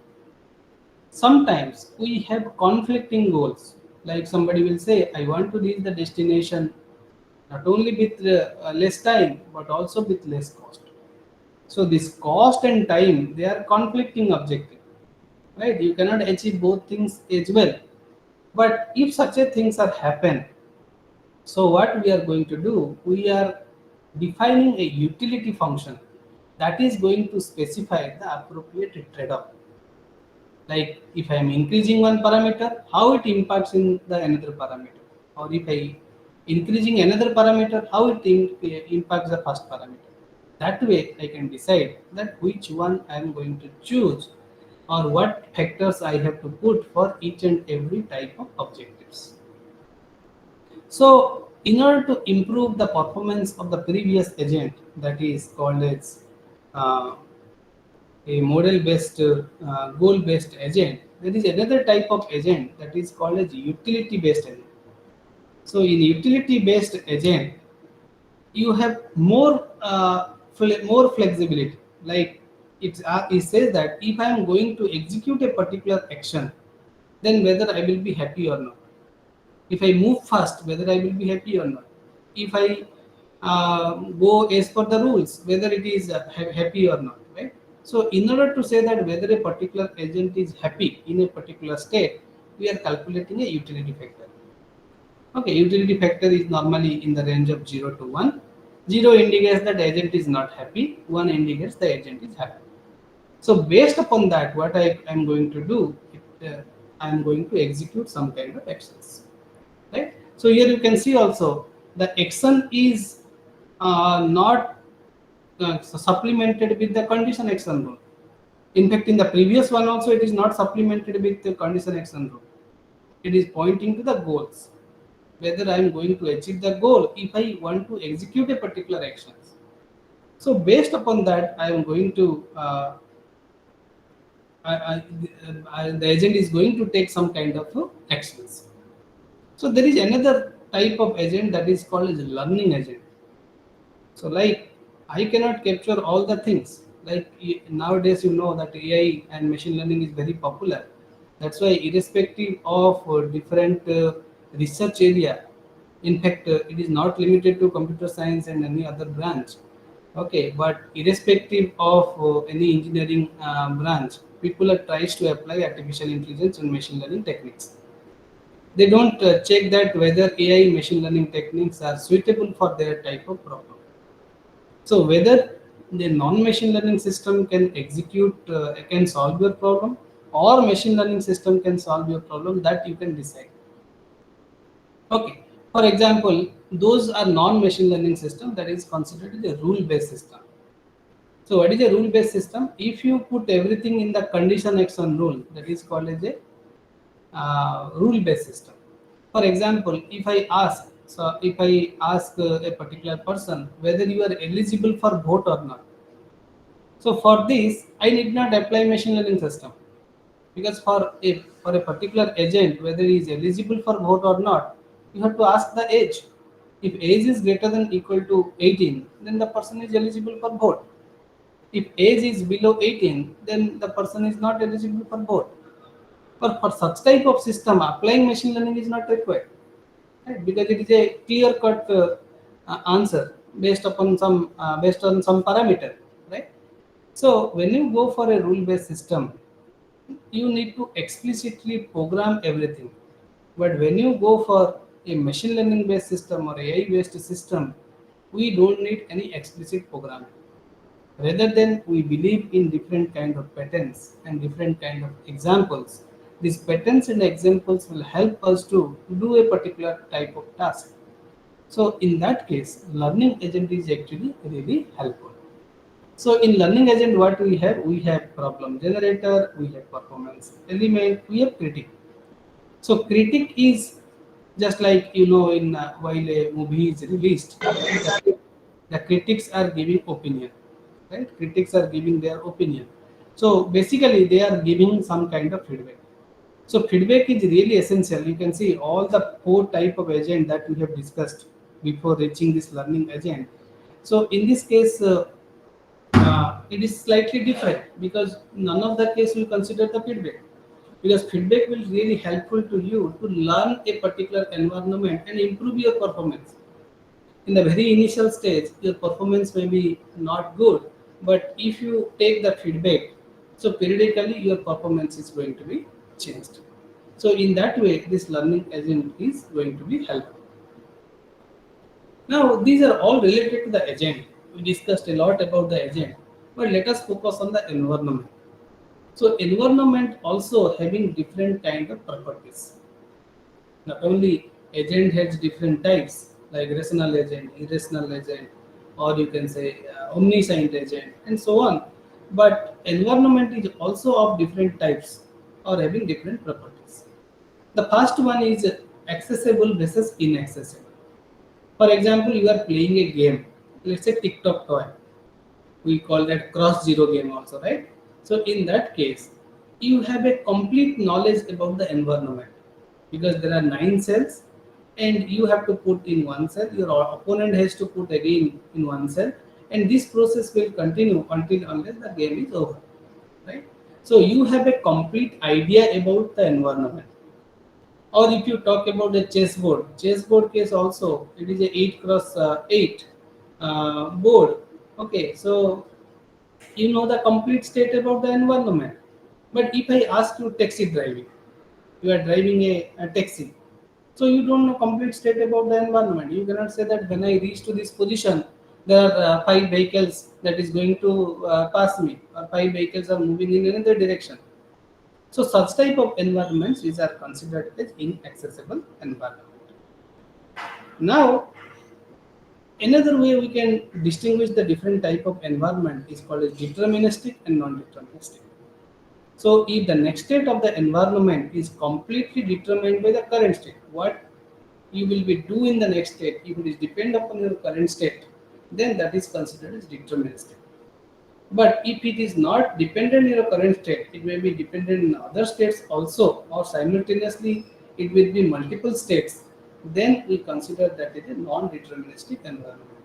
Speaker 2: Sometimes we have conflicting goals. Like somebody will say, I want to reach the destination not only with less time but also with less cost. So this cost and time, they are conflicting objective, right? You cannot achieve both things as well. But if such a things are happen, so what we are going to do, we are defining a utility function that is going to specify the appropriate trade-off. Like if I am increasing one parameter, how it impacts in the another parameter, or if I increasing another parameter, how it impacts the first parameter. That way I can decide that which one I am going to choose or what factors I have to put for each and every type of objectives. So in order to improve the performance of the previous agent, that is called as uh, a model based goal based agent, there is another type of agent that is called as utility based agent. So in utility based agent, you have more flexibility. Like it says that if I am going to execute a particular action, then whether I will be happy or not. If I move fast, whether I will be happy or not. If I go as per the rules, whether it is happy or not, right? So in order to say that whether a particular agent is happy in a particular state, we are calculating a utility factor. Okay, utility factor is normally in the range of 0 to 1. 0 indicates that the agent is not happy, 1 indicates the agent is happy. So based upon that, what I am going to do, I am going to execute some kind of actions. Right. So here you can see also the action is not supplemented with the condition action rule. In fact, in the previous one also it is not supplemented with the condition action rule. It is pointing to the goals, whether I am going to achieve the goal if I want to execute a particular actions. So based upon that, I am going to the agent is going to take some kind of actions. So there is another type of agent that is called as learning agent. So like I cannot capture all the things. Like nowadays you know that AI and machine learning is very popular. That's why irrespective of different research area, in fact it is not limited to computer science and any other branch. Okay, but irrespective of any engineering branch, people are tries to apply artificial intelligence and machine learning techniques. They don't check that whether AI machine learning techniques are suitable for their type of problem. So whether the non-machine learning system can execute, can solve your problem, or machine learning system can solve your problem, that you can decide. Okay. For example, those are non-machine learning system that is considered as a rule-based system. So what is a rule-based system? If you put everything in the condition action rule, that is called as a rule-based system. For example, if I ask a particular person whether you are eligible for vote or not. So for this, I need not apply machine learning system, because for a particular agent whether he is eligible for vote or not, you have to ask the age. If age is greater than equal to 18, then the person is eligible for vote. If age is below 18, then the person is not eligible for vote. But for such type of system, applying machine learning is not required, right? Because it is a clear-cut answer based on some parameter, right? So when you go for a rule-based system, you need to explicitly program everything. But when you go for a machine learning-based system or AI-based system, we don't need any explicit programming. Rather than we believe in different kind of patterns and different kind of examples, these patterns and examples will help us to do a particular type of task. So in that case, learning agent is actually really helpful. So in learning agent, what we have? We have problem generator, we have performance element, we have critic. So critic is just like in while a movie is released, the critics are giving opinion, right? Critics are giving their opinion. So basically they are giving some kind of feedback. So feedback is really essential. You can see all the four type of agent that we have discussed before reaching this learning agent. So in this case, it is slightly different because none of the case will consider the feedback, because feedback will really helpful to you to learn a particular environment and improve your performance. In the very initial stage your performance may be not good, but if you take the feedback, so periodically your performance is going to be changed. So in that way this learning agent is going to be helpful. Now these are all related to the agent. We discussed a lot about the agent, but let us focus on the environment. So environment also having different kind of properties. Not only agent has different types like rational agent, irrational agent, or you can say omniscient agent and so on, but environment is also of different types or having different properties. The first one is accessible versus inaccessible. For example, you are playing a game, let's say TikTok toy. We call that cross zero game also, right? So in that case, you have a complete knowledge about the environment because there are 9 cells and you have to put in one cell, your opponent has to put again in one cell, and this process will continue until unless the game is over, right? So you have a complete idea about the environment. Or if you talk about the chessboard case also, it is a 8 cross 8 board. Okay, so you know the complete state about the environment. But if I ask you taxi driving, you are driving a taxi, so you don't know complete state about the environment. You cannot say that when I reach to this position, there are 5 vehicles that is going to pass me, or 5 vehicles are moving in another direction. So such type of environments these are considered as inaccessible environment. Now another way we can distinguish the different type of environment is called as deterministic and non-deterministic. So if the next state of the environment is completely determined by the current state, what you will be do in the next state, if it is depend upon your current state, then that is considered as deterministic. But if it is not dependent on your current state, it may be dependent in other states also, or simultaneously it will be multiple states, then we consider that it is a non-deterministic environment.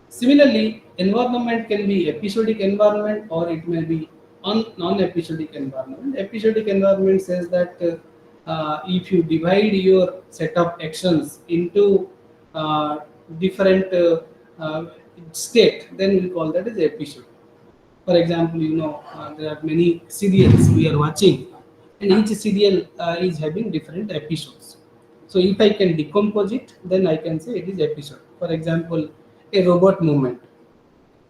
Speaker 2: Similarly, environment can be episodic environment or it may be non-episodic environment. Episodic environment says that if you divide your set of actions into different state, then we call that as episode. For example, there are many serials we are watching, and each serial is having different episodes. So if I can decompose it, then I can say it is episode. For example, a robot movement,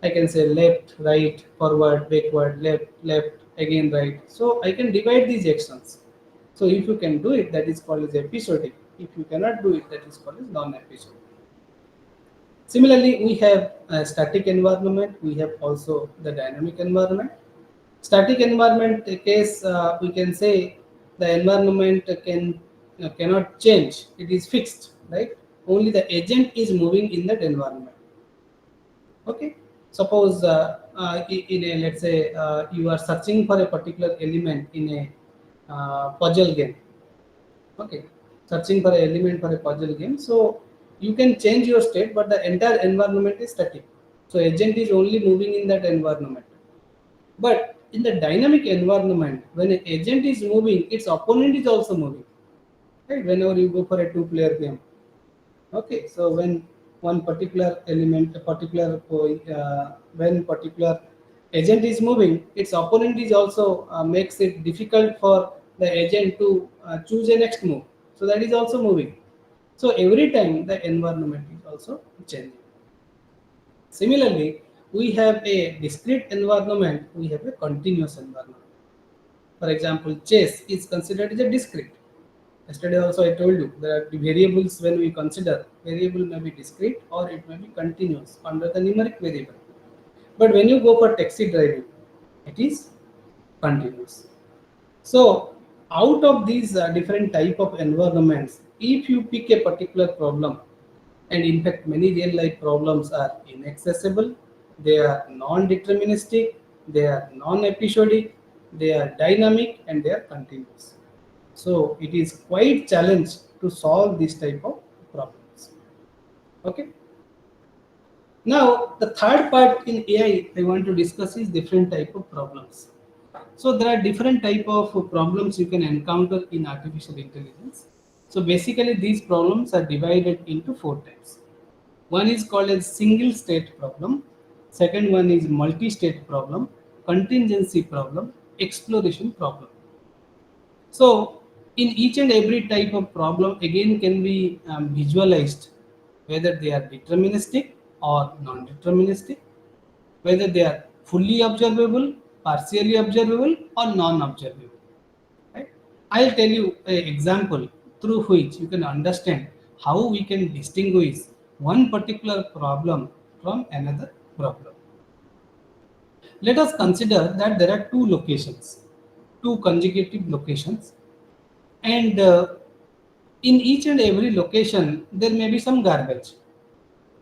Speaker 2: I can say left, right, forward, backward, left, left, again right. So I can divide these actions. So if you can do it, that is called as episodic. If you cannot do it, that is called as non-episodic. Similarly, we have a static environment. We have also the dynamic environment. Static environment case, we can say the environment cannot change. It is fixed, right? Only the agent is moving in that environment. Okay. Suppose in a, let's say you are searching for a particular element in a puzzle game. Okay, searching for an element for a puzzle game. So you can change your state, but the entire environment is static. So agent is only moving in that environment. But in the dynamic environment, when an agent is moving, its opponent is also moving. Right? Whenever you go for a two-player game. Okay, so when one particular element, a particular when particular agent is moving, its opponent is also makes it difficult for the agent to choose a next move. So that is also moving. So every time the environment is also changing. Similarly, we have a discrete environment, we have a continuous environment. For example, chess is considered as a discrete. Yesterday also I told you there are the variables when we consider variable may be discrete or it may be continuous under the numeric variable. But when you go for taxi driving, it is continuous. So out of these different type of environments, if you pick a particular problem, and in fact many real life problems are inaccessible, they are non-deterministic, they are non-episodic, they are dynamic, and they are continuous. So it is quite challenge to solve this type of problems. Okay. Now the third part in AI I want to discuss is different type of problems. So there are different type of problems you can encounter in artificial intelligence. So basically these problems are divided into four types. One is called as single state problem, second one is multi-state problem, contingency problem, exploration problem. So in each and every type of problem again can be visualized, whether they are deterministic or non-deterministic, whether they are fully observable, partially observable, or non-observable. Right? I'll tell you an example through which you can understand how we can distinguish one particular problem from another problem. Let us consider that there are two locations, two consecutive locations, and in each and every location there may be some garbage.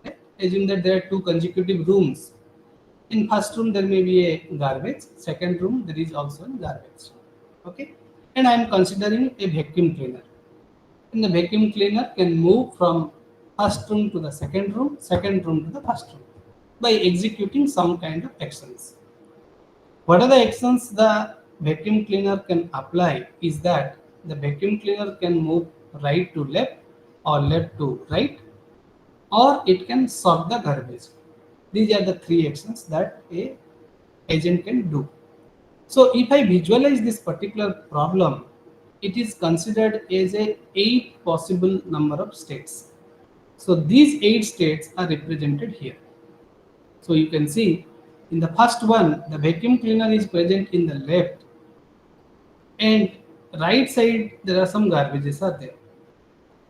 Speaker 2: Right? Assume that there are two consecutive rooms. In first room there may be a garbage, second room there is also a garbage. Okay, and I am considering a vacuum cleaner, and the vacuum cleaner can move from first room to the second room to the first room by executing some kind of actions. What are the actions the vacuum cleaner can apply is that the vacuum cleaner can move right to left or left to right, or it can sort the garbage. These are the three actions that a agent can do. So if I visualize this particular problem, it is considered as a 8 possible number of states. So these 8 states are represented here. So you can see in the first one, the vacuum cleaner is present in the left, and right side there are some garbages are there.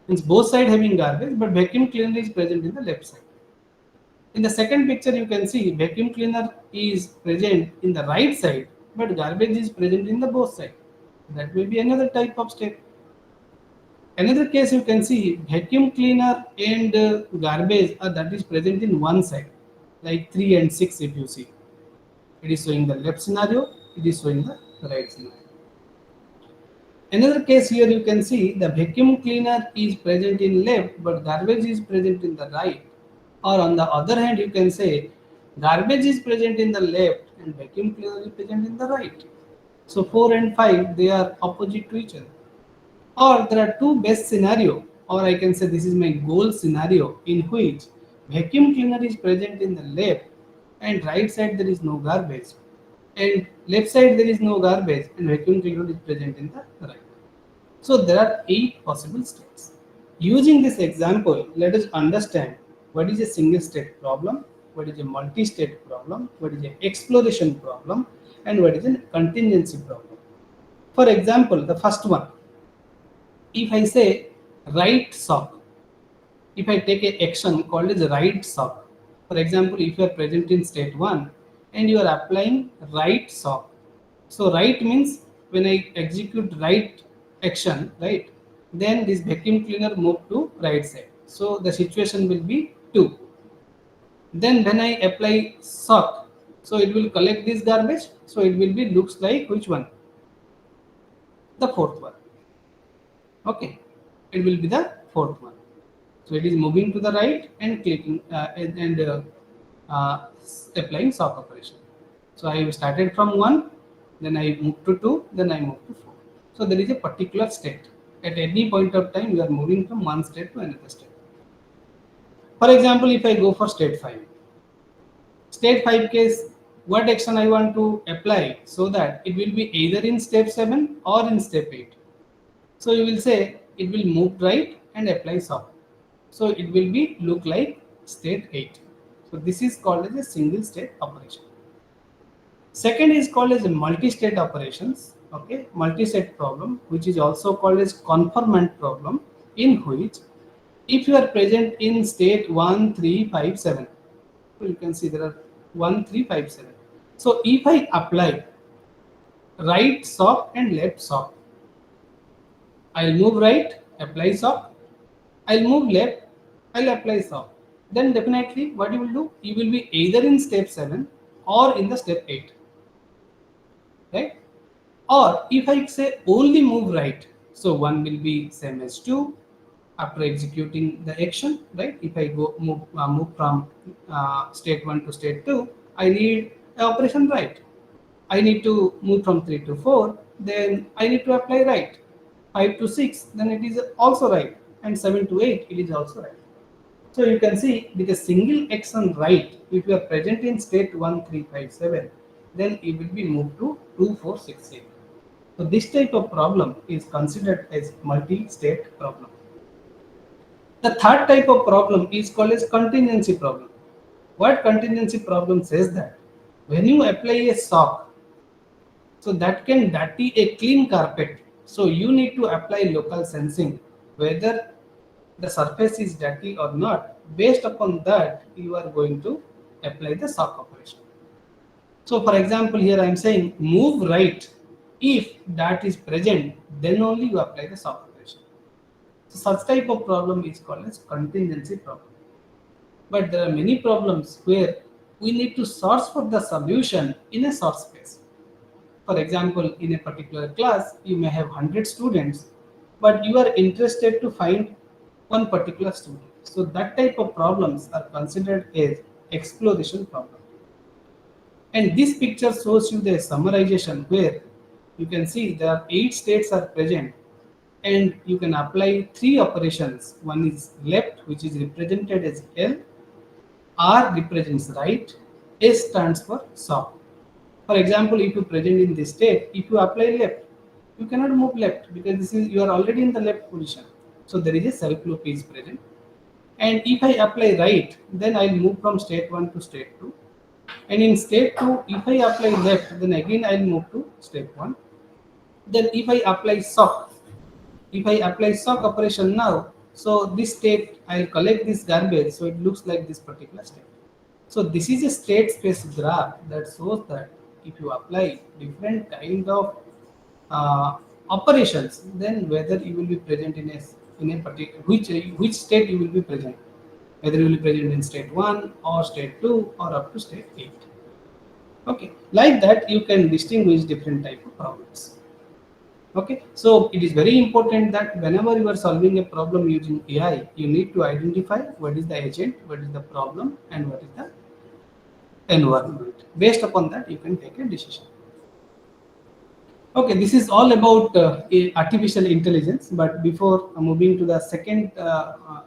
Speaker 2: Means both sides having garbage, but vacuum cleaner is present in the left side. In the second picture, you can see vacuum cleaner is present in the right side, but garbage is present in the both side. That may be another type of state. Another case you can see vacuum cleaner and garbage that is present in one side, like 3 and 6 if you see. It is showing the left scenario, it is showing the right scenario. Another case here you can see the vacuum cleaner is present in left but garbage is present in the right, or on the other hand you can say garbage is present in the left and vacuum cleaner is present in the right. So 4 and 5 they are opposite to each other. Or there are two best scenario, or I can say this is my goal scenario in which vacuum cleaner is present in the left and right side there is no garbage, and left side there is no garbage and vacuum cleaner is present in the right. So there are 8 possible states. Using this example, let us understand what is a single state problem, what is a multi-state problem, what is an exploration problem, and what is a contingency problem. For example, the first one, if I say right sock, if I take a action called as right sock, for example, if you are present in state 1 and you are applying right sock, so right means when I execute right action, right, then this vacuum cleaner move to right side. So the situation will be 2. Then when I apply sock, so it will collect this garbage. So it will be looks like which one? The fourth one. Okay, it will be the fourth one. So it is moving to the right and clicking applying sock operation. So I started from 1, then I moved to 2, then I moved to 4. So there is a particular state. At any point of time, you are moving from one state to another state. For example, if I go for state 5, state 5 case, what action I want to apply so that it will be either in step 7 or in step 8. So you will say it will move right and apply sock. So it will be look like state 8. So this is called as a single state operation. Second is called as a multi-state operations. Okay, multi-state problem, which is also called as conformant problem, in which if you are present in state 1, 3, 5, 7, so you can see there are 1357. So if I apply right sock and left sock, I'll move right, apply sock, I'll move left, I'll apply sock. Then definitely what you will do, you will be either in step 7 or in the step 8. Right? Or if I say only move right, so one will be same as 2 after executing the action, right? If I go move from state 1 to state 2, I need a operation right. I need to move from 3 to 4, then I need to apply right. 5 to 6, then it is also right, and 7 to 8, it is also right. So you can see with a single action right, if you are present in state 1357, then it will be moved to 2468. So this type of problem is considered as multi-state problem. The third type of problem is called as contingency problem. What contingency problem says that when you apply a sock, so that can dirty a clean carpet. So you need to apply local sensing whether the surface is dirty or not. Based upon that, you are going to apply the sock operation. So for example, here I am saying move right. If that is present, then only you apply the sock operation. So such type of problem is called as contingency problem. But there are many problems where we need to search for the solution in a short space. For example, in a particular class, you may have 100 students, but you are interested to find one particular student. So that type of problems are considered as exploration problem. And this picture shows you the summarization where you can see there are 8 states are present and you can apply 3 operations. One is left, which is represented as L, R represents right, S stands for sock. For example, if you present in this state, if you apply left, you cannot move left because this is you are already in the left position. So there is a self loop is present. And if I apply right, then I'll move from state 1 to state 2. And in state 2, if I apply left, then again I'll move to step 1. Then if I apply sock, if I apply sock operation now, so this state I'll collect this garbage, so it looks like this particular state. So this is a state space graph that shows that if you apply different kind of operations, then whether you will be present in a particular which state you will be present, whether you will be present in state 1 or state 2 or up to state 8. Okay, like that you can distinguish different type of problems. Okay, so it is very important that whenever you are solving a problem using AI, you need to identify what is the agent, what is the problem, and what is the environment. Based upon that, you can take a decision. Okay, this is all about artificial intelligence. But before moving to the second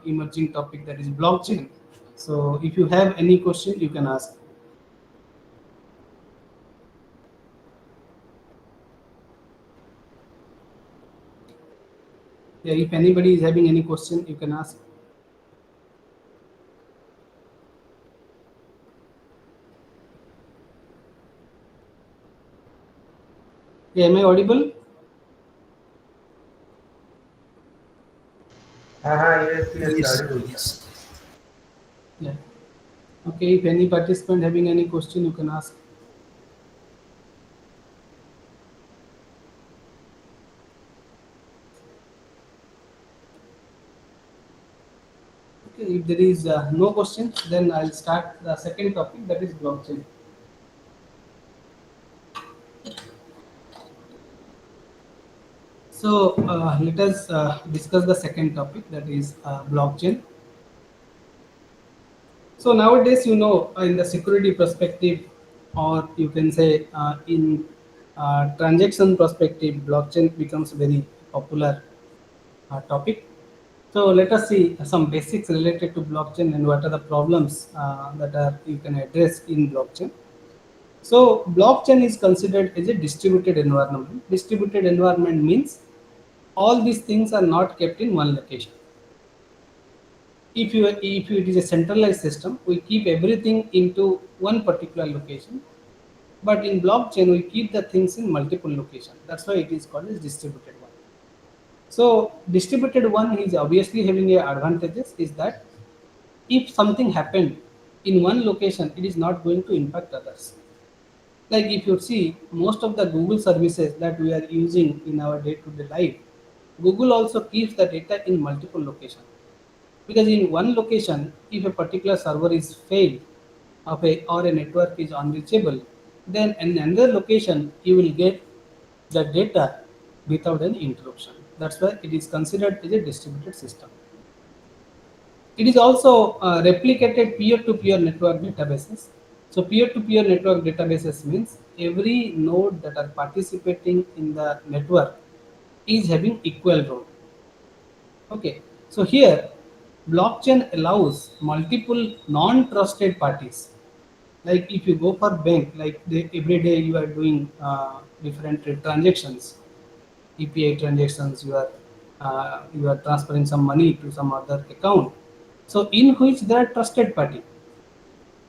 Speaker 2: emerging topic, that is blockchain. So, if you have any question, you can ask. Yeah, if anybody is having any question, you can ask. Yeah, am I audible?
Speaker 4: Yes,
Speaker 3: audible.
Speaker 4: yes.
Speaker 2: Yeah. Okay, if any participant having any question, you can ask. Okay, if there is no question, then I'll start the second topic, that is blockchain. So let us discuss the second topic, that is blockchain. So nowadays, in the security perspective, or you can say in transaction perspective, blockchain becomes very popular topic. So let us see some basics related to blockchain and what are the problems that are you can address in blockchain. So blockchain is considered as a distributed environment. Distributed environment means all these things are not kept in one location. If it is a centralized system, we keep everything into one particular location. But in blockchain, we keep the things in multiple locations. That's why it is called as distributed one. So distributed one is obviously having a advantages is that if something happened in one location, it is not going to impact others. Like if you see most of the Google services that we are using in our day-to-day life, Google also keeps the data in multiple locations. Because in one location, if a particular server is failed or a network is unreachable, then in another location you will get the data without any interruption. That's why it is considered as a distributed system. It is also replicated peer-to-peer network databases. So peer-to-peer network databases means every node that are participating in the network is having equal role. Okay, so here blockchain allows multiple non-trusted parties. Like if you go for bank, like every day you are doing different transactions, EPI transactions, you are transferring some money to some other account. So in which there are trusted party,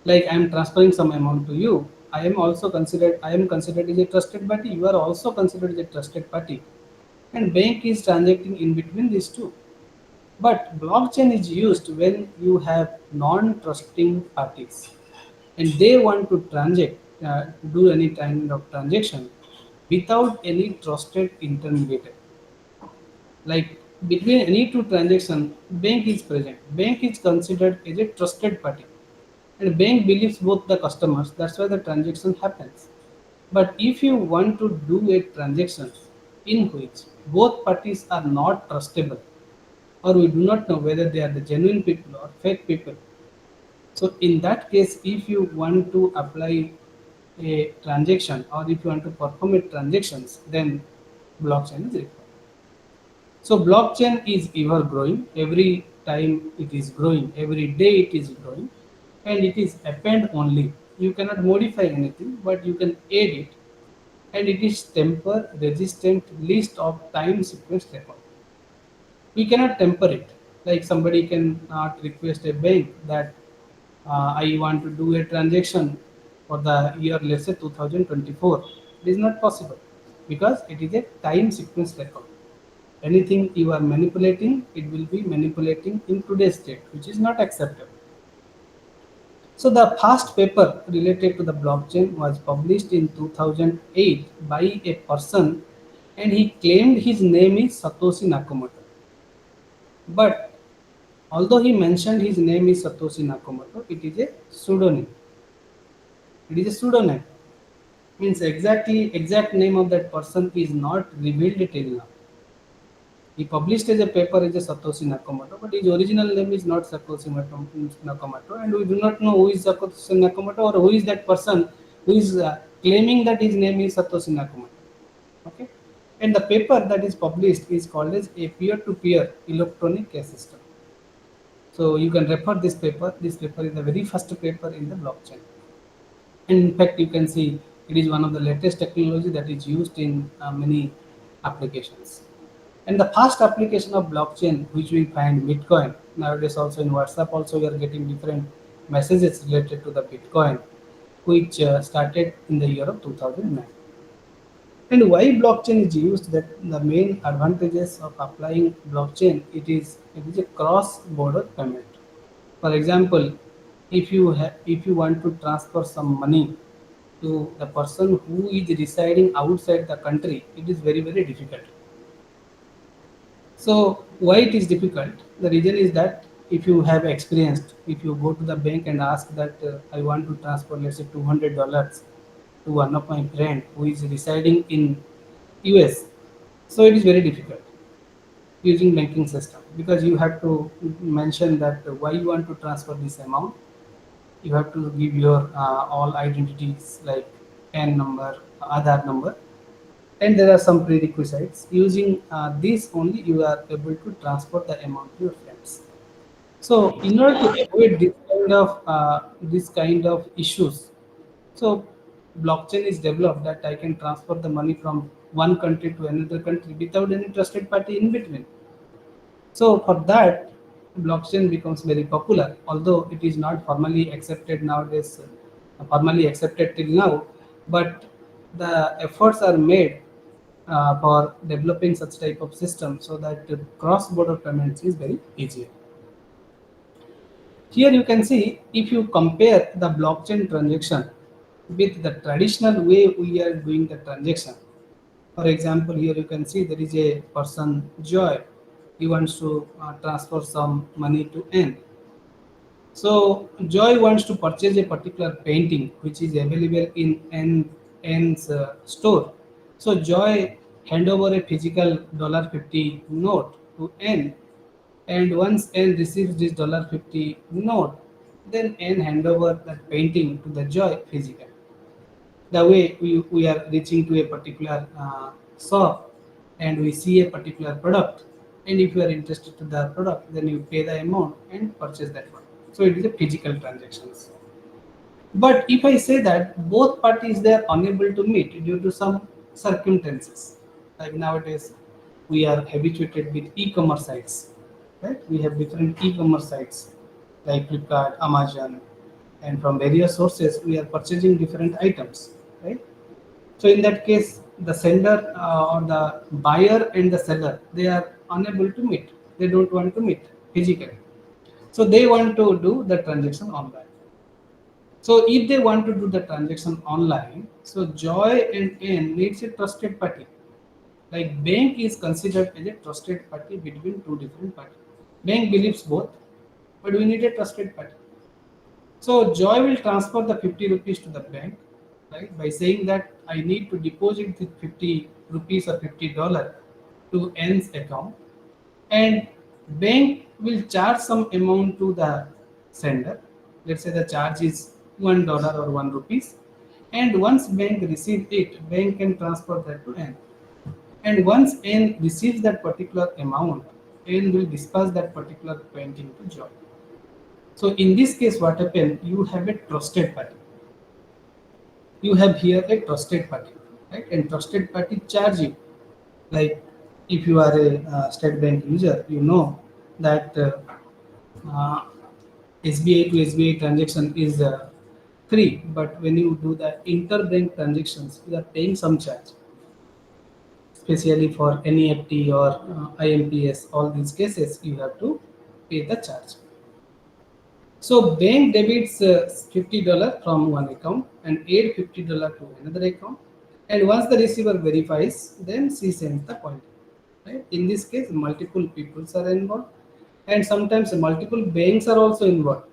Speaker 2: like I am transferring some amount to you, I am considered as a trusted party. You are also considered as a trusted party, and bank is transacting in between these two. But blockchain is used when you have non-trusting parties and they want to do any kind of transaction without any trusted intermediary. Like between any two transactions, bank is present. Bank is considered as a trusted party, and bank believes both the customers. That's why the transaction happens. But if you want to do a transaction in which both parties are not trustable, or we do not know whether they are the genuine people or fake people, so in that case, if you want to apply a transaction or if you want to perform a transactions, then blockchain is required. So blockchain is ever growing. Every time it is growing, every day it is growing, and it is append only. You cannot modify anything, but you can add it, and it is temper resistant list of time sequence record. We cannot temper it. Like somebody cannot request a bank that I want to do a transaction for the year, let's say 2024. It is not possible because it is a time sequence record. Anything you are manipulating, it will be manipulating in today's state, which is not acceptable. So the first paper related to the blockchain was published in 2008 by a person, and he claimed his name is Satoshi Nakamoto. But although he mentioned his name is Satoshi Nakamoto, it is a pseudonym. It is a pseudonym. Means exact name of that person is not revealed till now. He published as a paper as a Satoshi Nakamoto, but his original name is not Satoshi Nakamoto, and we do not know who is Satoshi Nakamoto or who is that person who is claiming that his name is Satoshi Nakamoto. Okay, and the paper that is published is called as a peer-to-peer electronic cash system. So you can refer this paper. This paper is the very first paper in the blockchain. And in fact, you can see it is one of the latest technology that is used in many applications. And the first application of blockchain, which we find Bitcoin, nowadays also in WhatsApp, also we are getting different messages related to the Bitcoin, which started in the year of 2009. And why blockchain is used? That the main advantages of applying blockchain, it is a cross-border payment. For example, if you want to transfer some money to the person who is residing outside the country, it is very difficult. So why it is difficult? The reason is that if you have experienced, if you go to the bank and ask that I want to transfer, let's say $200 to one of my friend who is residing in US, so it is very difficult using banking system because you have to mention that why you want to transfer this amount. You have to give your all identities like PAN number, Aadhaar number, and there are some prerequisites. Using this only you are able to transfer the amount to your friends. So in order to avoid this kind of issues, so blockchain is developed that I can transfer the money from one country to another country without any trusted party in between. So for that, blockchain becomes very popular, although it is not formally accepted nowadays, formally accepted till now. But the efforts are made for developing such type of system so that cross-border payments is very easier. Here you can see, if you compare the blockchain transaction with the traditional way we are doing the transaction. For example, here you can see there is a person Joy. He wants to transfer some money to N. So Joy wants to purchase a particular painting which is available in N's store. So Joy hand over a physical $50 note to N, and once N receives this $50 note, then N hand over that painting to the Joy physical. The way we are reaching to a particular shop and we see a particular product, and if you are interested to the product, then you pay the amount and purchase that one. So it is a physical transactions. But if I say that both parties they are unable to meet due to some circumstances, like nowadays we are habituated with e-commerce sites, right? We have different e-commerce sites like Flipkart, Amazon, and from various sources we are purchasing different items, right? So in that case, the sender or the buyer and the seller they are unable to meet. They don't want to meet physically, so they want to do the transaction online. So if they want to do the transaction online, so Joy and N needs a trusted party. Like bank is considered as a trusted party between two different parties. Bank believes both, but we need a trusted party. So Joy will transfer the 50 rupees to the bank, right? By saying that I need to deposit the 50 rupees or $50 to N's account, and bank will charge some amount to the sender. Let's say the charge is $1 or 1 rupees, and once bank receives it, bank can transfer that to N. And once N receives that particular amount, N will dispatch that particular painting to Joy. So in this case, what happened? You have a trusted party. You have here a trusted party, right? And trusted party charge you. Like if you are a state bank user, you know that uh, SBI to SBI transaction is free, but when you do the interbank transactions, you are paying some charge, especially for NEFT or IMPS. All these cases, you have to pay the charge. So bank debits $50 from one account and add $50 to another account. And once the receiver verifies, then she sends the point. Right? In this case, multiple peoples are involved, and sometimes multiple banks are also involved.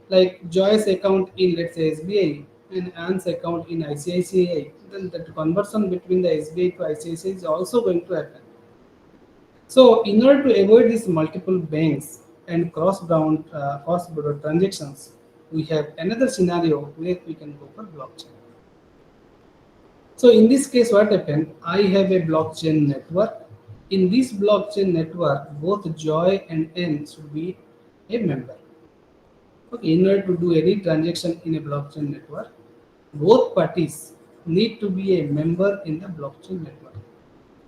Speaker 2: Like Joy's account in, let's say, SBI and Anne's account in ICICI, then the conversion between the SBI to ICICI is also going to happen. So, in order to avoid these multiple banks and cross-border transactions, we have another scenario where we can go for blockchain. So, in this case, what happened? I have a blockchain network. In this blockchain network, both Joy and N should be a member. Okay, in order to do any transaction in a blockchain network, both parties need to be a member in the blockchain network.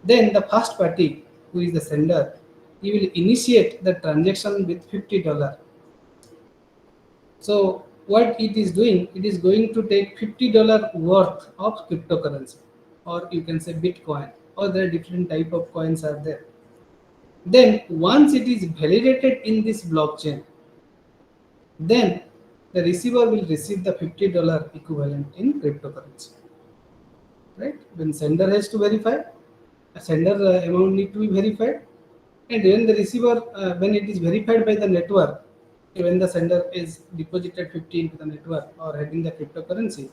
Speaker 2: Then the first party, who is the sender, he will initiate the transaction with $50. So what it is doing, it is going to take $50 worth of cryptocurrency, or you can say Bitcoin, or there are different type of coins are there. Then once it is validated in this blockchain, then the receiver will receive the $50 equivalent in cryptocurrency. Right? When sender has to verify, a sender amount need to be verified, and when the receiver, when it is verified by the network, when the sender is deposited 50 into the network or having the cryptocurrency,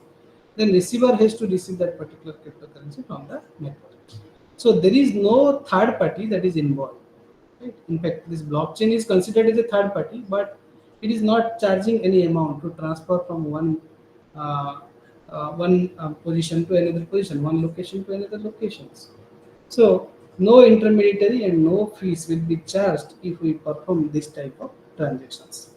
Speaker 2: then receiver has to receive that particular cryptocurrency from the network. So there is no third party that is involved. Right? In fact, this blockchain is considered as a third party, but it is not charging any amount to transfer from uh, one position to another position, one location to another locations. So no intermediary and no fees will be charged if we perform this type of transactions.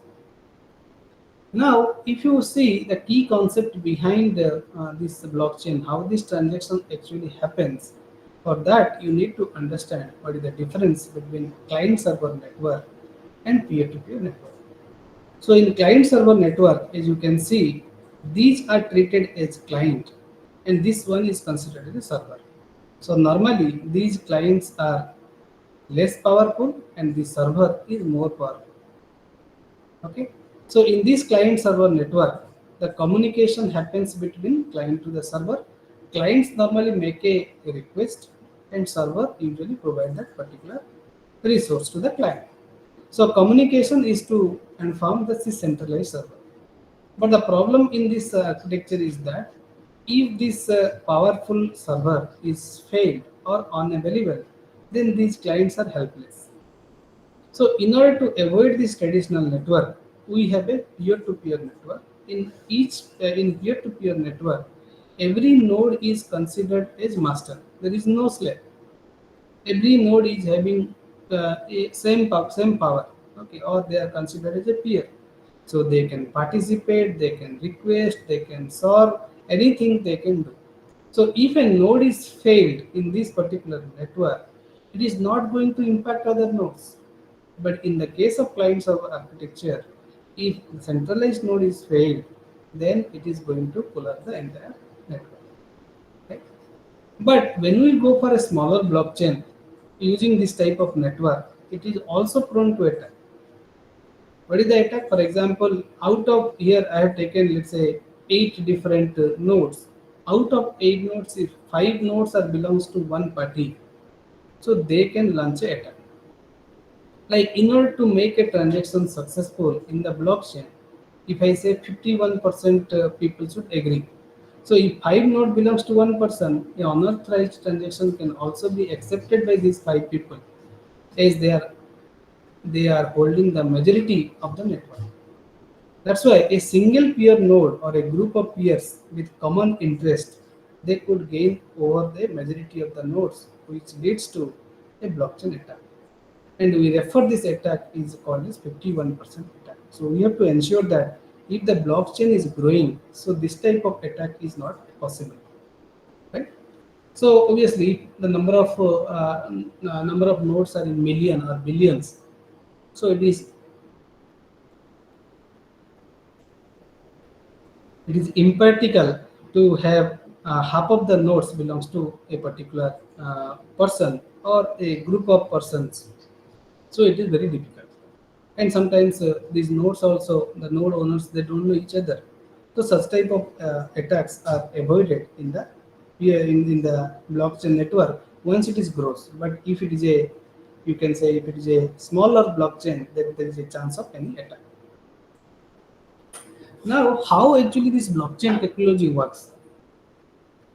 Speaker 2: Now, if you see the key concept behind this blockchain, how this transaction actually happens, for that you need to understand what is the difference between client-server network and peer-to-peer network. So in client-server network, as you can see, these are treated as client, and this one is considered as a server. So normally these clients are less powerful and the server is more powerful. Okay. So in this client server network, the communication happens between client to the server. Clients normally make a request and server usually provide that particular resource to the client. So communication is to inform the centralized server. But the problem in this architecture is that if this powerful server is failed or unavailable, then these clients are helpless. So in order to avoid this traditional network, we have a peer-to-peer network. In peer-to-peer network, every node is considered as master. There is no slave. Every node is having same power, okay, or they are considered as a peer. So they can participate, they can request, they can solve anything they can do. So if a node is failed in this particular network, it is not going to impact other nodes. But in the case of client server architecture, if the centralized node is failed, then it is going to pull up the entire network. Right? But when we go for a smaller blockchain using this type of network, it is also prone to attack. What is the attack? For example, out of here I have taken, let's say, 8 different nodes. Out of 8 nodes, if 5 nodes are belongs to one party, so they can launch a attack. Like in order to make a transaction successful in the blockchain, if I say 51% people should agree. So if 5 node belongs to one person, a unauthorized transaction can also be accepted by these 5 people, as they are holding the majority of the network. That's why a single peer node or a group of peers with common interest, they could gain over the majority of the nodes, which leads to a blockchain attack. And we refer this attack is called as 51% attack. So we have to ensure that if the blockchain is growing, so this type of attack is not possible, right? So obviously the number of nodes are in million or billions. So it is impractical to have half of the nodes belongs to a particular person or a group of persons. So it is very difficult. And sometimes these nodes also, the node owners, they don't know each other. So such type of attacks are avoided in the in the blockchain network once it is grows. But if it is a, you can say if it is a smaller blockchain, then there is a chance of any attack. Now, how actually this blockchain technology works?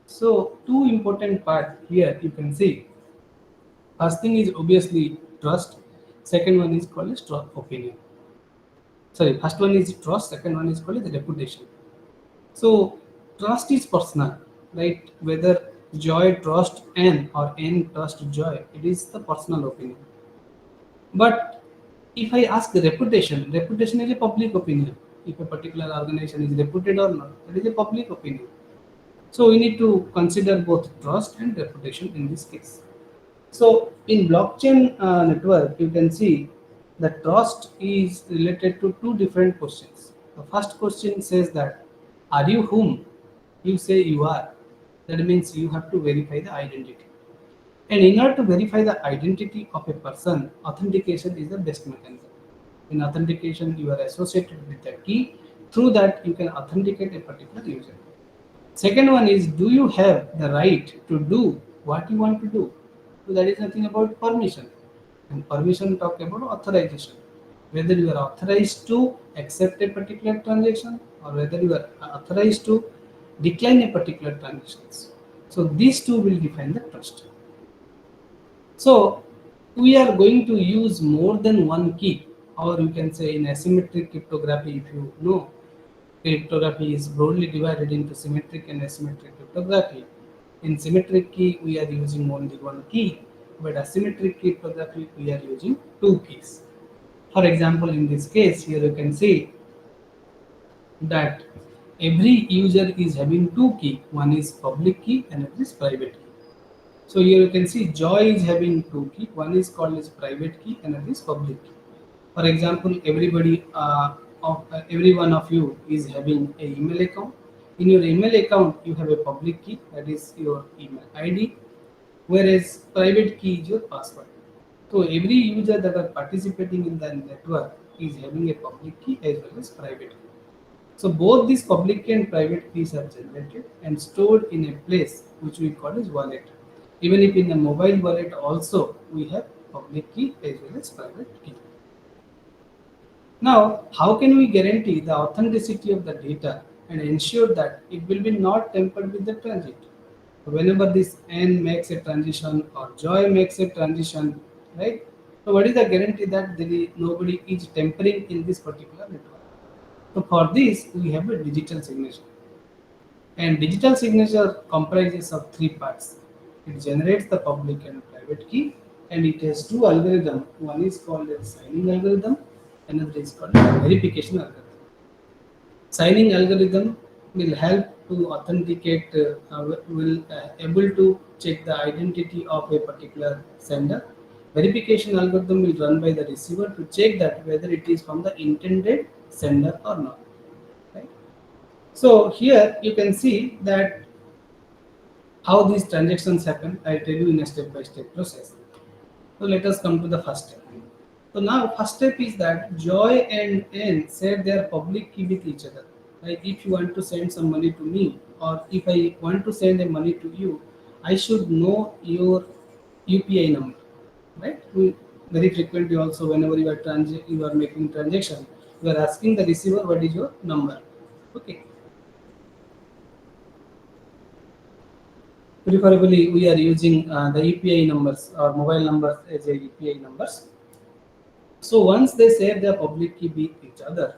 Speaker 2: So two important part here you can see. First thing is obviously trust. Second one is called as trust opinion. Sorry, first one is trust. Second one is called as reputation. So trust is personal, right? Whether joy trust N or N trust joy, it is the personal opinion. But if I ask the reputation, reputation is a public opinion. If a particular organization is reputed or not, that is a public opinion. So we need to consider both trust and reputation in this case. So in blockchain network, you can see the trust is related to two different questions. The first question says that, are you whom you say you are? That means you have to verify the identity. And in order to verify the identity of a person, authentication is the best mechanism. In authentication, you are associated with the key. Through that, you can authenticate a particular user. Second one is, do you have the right to do what you want to do? So that is nothing about permission. And permission talk about authorization. Whether you are authorized to accept a particular transaction or whether you are authorized to decline a particular transactions. So these two will define the trust. So we are going to use more than one key, or you can say in asymmetric cryptography, if you know, cryptography is broadly divided into symmetric and asymmetric cryptography. In symmetric key, we are using only one key, but asymmetric cryptography, we are using two keys. For example, in this case, here you can see that every user is having two keys. One is public key and another is private key. So here you can see Joy is having two key. One is called as private key and another is public key. For example, every one of you is having a email account. In your email account, you have a public key, that is your email ID, whereas private key is your password. So every user that are participating in the network, is having a public key as well as private key. So both these public key and private keys are generated and stored in a place which we call as wallet. Even if in the mobile wallet also we have public key as well as private key. Now, how can we guarantee the authenticity of the data and ensure that it will be not tampered with the transit? Whenever this N makes a transition or Joy makes a transition, right? So, what is the guarantee that nobody is tampering in this particular network? So, for this, we have a digital signature. And digital signature comprises of three parts. It generates the public and private key, and it has two algorithms. One is called a signing algorithm, another is called a verification algorithm. Signing algorithm will help to authenticate, will able to check the identity of a particular sender. Verification algorithm will run by the receiver to check that whether it is from the intended sender or not. Right? So here you can see that how these transactions happen. I'll tell you in a step-by-step process. So let us come to the first step. So now first step is that Joy and N share their public key with each other. Like if you want to send some money to me, or if I want to send a money to you, I should know your UPI number, right? We very frequently also whenever you are making transaction, you are asking the receiver what is your number. Okay. Preferably, we are using the UPI numbers or mobile numbers as a UPI numbers. So once they share their public key with each other,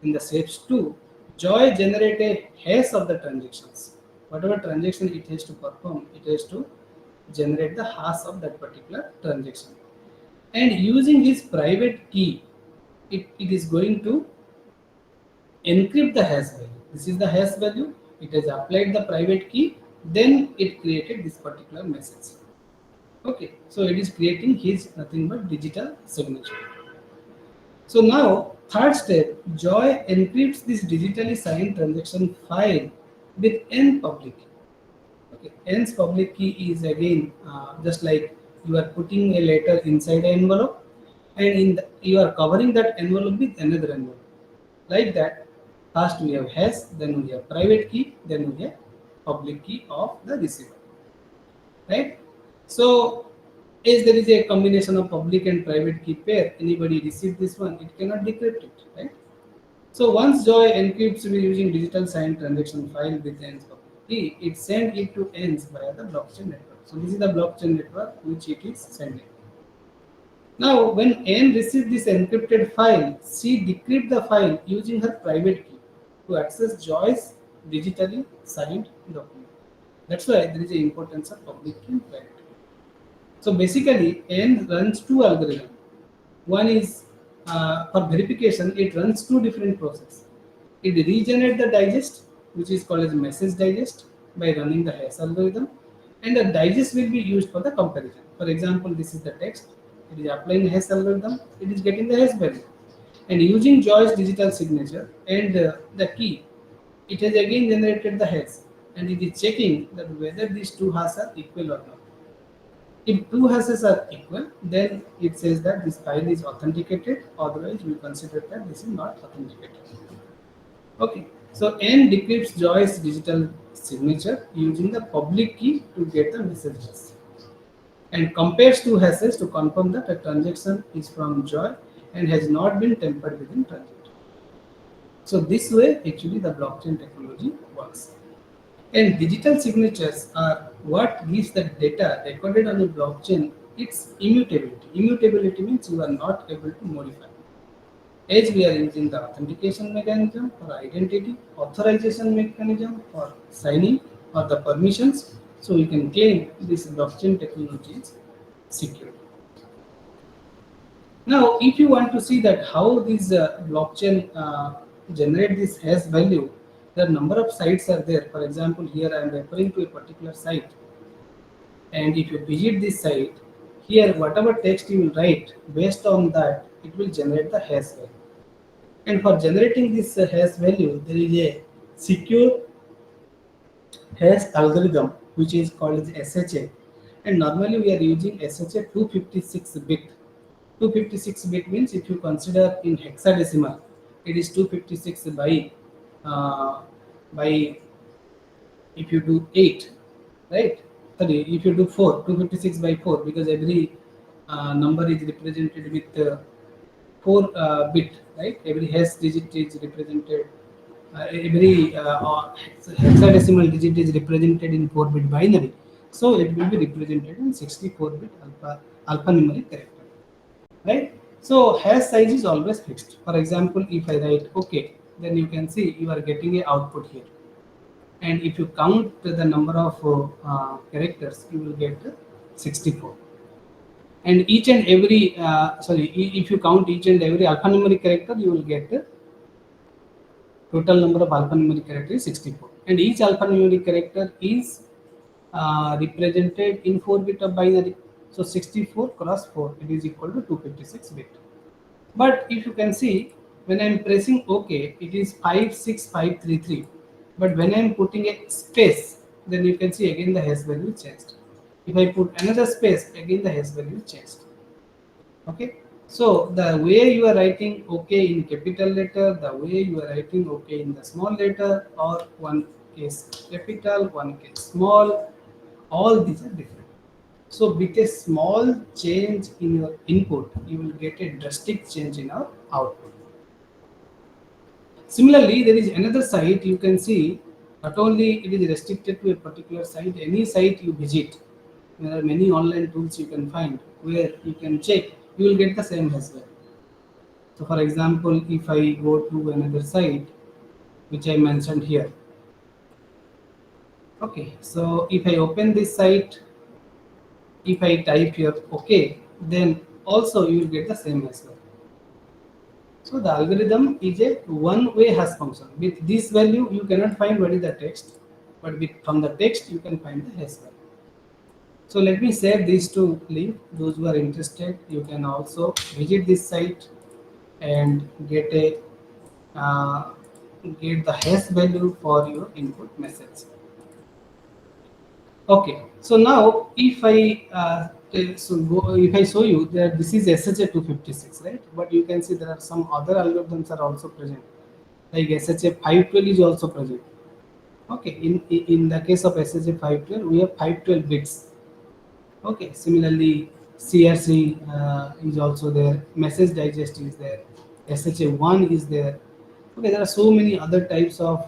Speaker 2: in the steps 2, Joy generate a hash of the transactions. Whatever transaction it has to perform, it has to generate the hash of that particular transaction. And using this private key, it is going to encrypt the hash value. This is the hash value. It has applied the private key, then it created this particular message. Okay, so it is creating his nothing but digital signature. So now, third step, Joy encrypts this digitally signed transaction file with N public key. Okay, N's public key is again just like you are putting a letter inside an envelope, and you are covering that envelope with another envelope. Like that, first we have hash, then we have private key, then we have public key of the receiver. Right? So, as there is a combination of public and private key pair, anybody receive this one, it cannot decrypt it, right? So once Joy encrypts using digital signed transaction file with N's public key, it sends it to N's via the blockchain network. So this is the blockchain network which it is sending. Now when N receives this encrypted file, she decrypts the file using her private key to access Joy's digitally signed document. That's why there is an importance of public key and private key. So basically, N runs two algorithms. One is for verification, it runs two different processes. It regenerates the digest, which is called as message digest, by running the hash algorithm, and the digest will be used for the comparison. For example, this is the text. It is applying the hash algorithm. It is getting the hash value, and using Joy's digital signature and the key, it has again generated the hash, and it is checking that whether these two hashes are equal or not. If two hashes are equal, then it says that this file is authenticated, otherwise we consider that this is not authenticated. Okay, so N decrypts Joy's digital signature using the public key to get the messages and compares two hashes to confirm that a transaction is from Joy and has not been tampered with in transit. So this way actually the blockchain technology works. And digital signatures are what gives the data recorded on a blockchain its immutability. Immutability means you are not able to modify. As we are using the authentication mechanism for identity, authorization mechanism for signing or the permissions, so we can claim this blockchain technology is secure. Now, if you want to see that how this blockchain generate this hash value, the number of sites are there. For example, here I am referring to a particular site, and if you visit this site, here whatever text you will write, based on that, it will generate the hash value. And for generating this hash value, there is a secure hash algorithm which is called as SHA, and normally we are using SHA 256 bit. 256 bit means if you consider in hexadecimal, it is 256 uh, by if you do 8, right? Sorry, if you do 4, 256 by 4, because every number is represented with 4 bit, right? Every hash digit is represented, every hexadecimal digit is represented in 4-bit binary. So it will be represented in 64-bit alphanumeric character, right? So hash size is always fixed. For example, if I write OK, then you can see you are getting a output here. And if you count the number of characters, you will get 64. And each and every if you count each and every alphanumeric character, you will get total number of alphanumeric characters is 64. And each alphanumeric character is represented in 4-bit of binary. So 64 cross 4, it is equal to 256 bit. But if you can see, when I am pressing OK, it is 56533. But when I am putting a space, then you can see again the hash value changed. If I put another space, again the hash value changed. Okay. So the way you are writing OK in capital letter, the way you are writing OK in the small letter, or one case capital, one case small, all these are different. So with a small change in your input, you will get a drastic change in our output. Similarly, there is another site you can see, not only it is restricted to a particular site, any site you visit, there are many online tools you can find where you can check, you will get the same as well. So for example, if I go to another site, which I mentioned here. Okay, so if I open this site, if I type here OK, then also you will get the same as well. So the algorithm is a one-way hash function. With this value, you cannot find what is the text, but from the text you can find the hash value. So let me save these two links. Those who are interested, you can also visit this site and get the hash value for your input message. Okay, so now if I if I show you that this is SHA 256, right? But you can see there are some other algorithms are also present, like SHA 512 is also present. Okay, in the case of SHA 512, we have 512 bits. Okay, similarly CRC is also there, message digest is there, SHA1 is there. Okay, there are so many other types of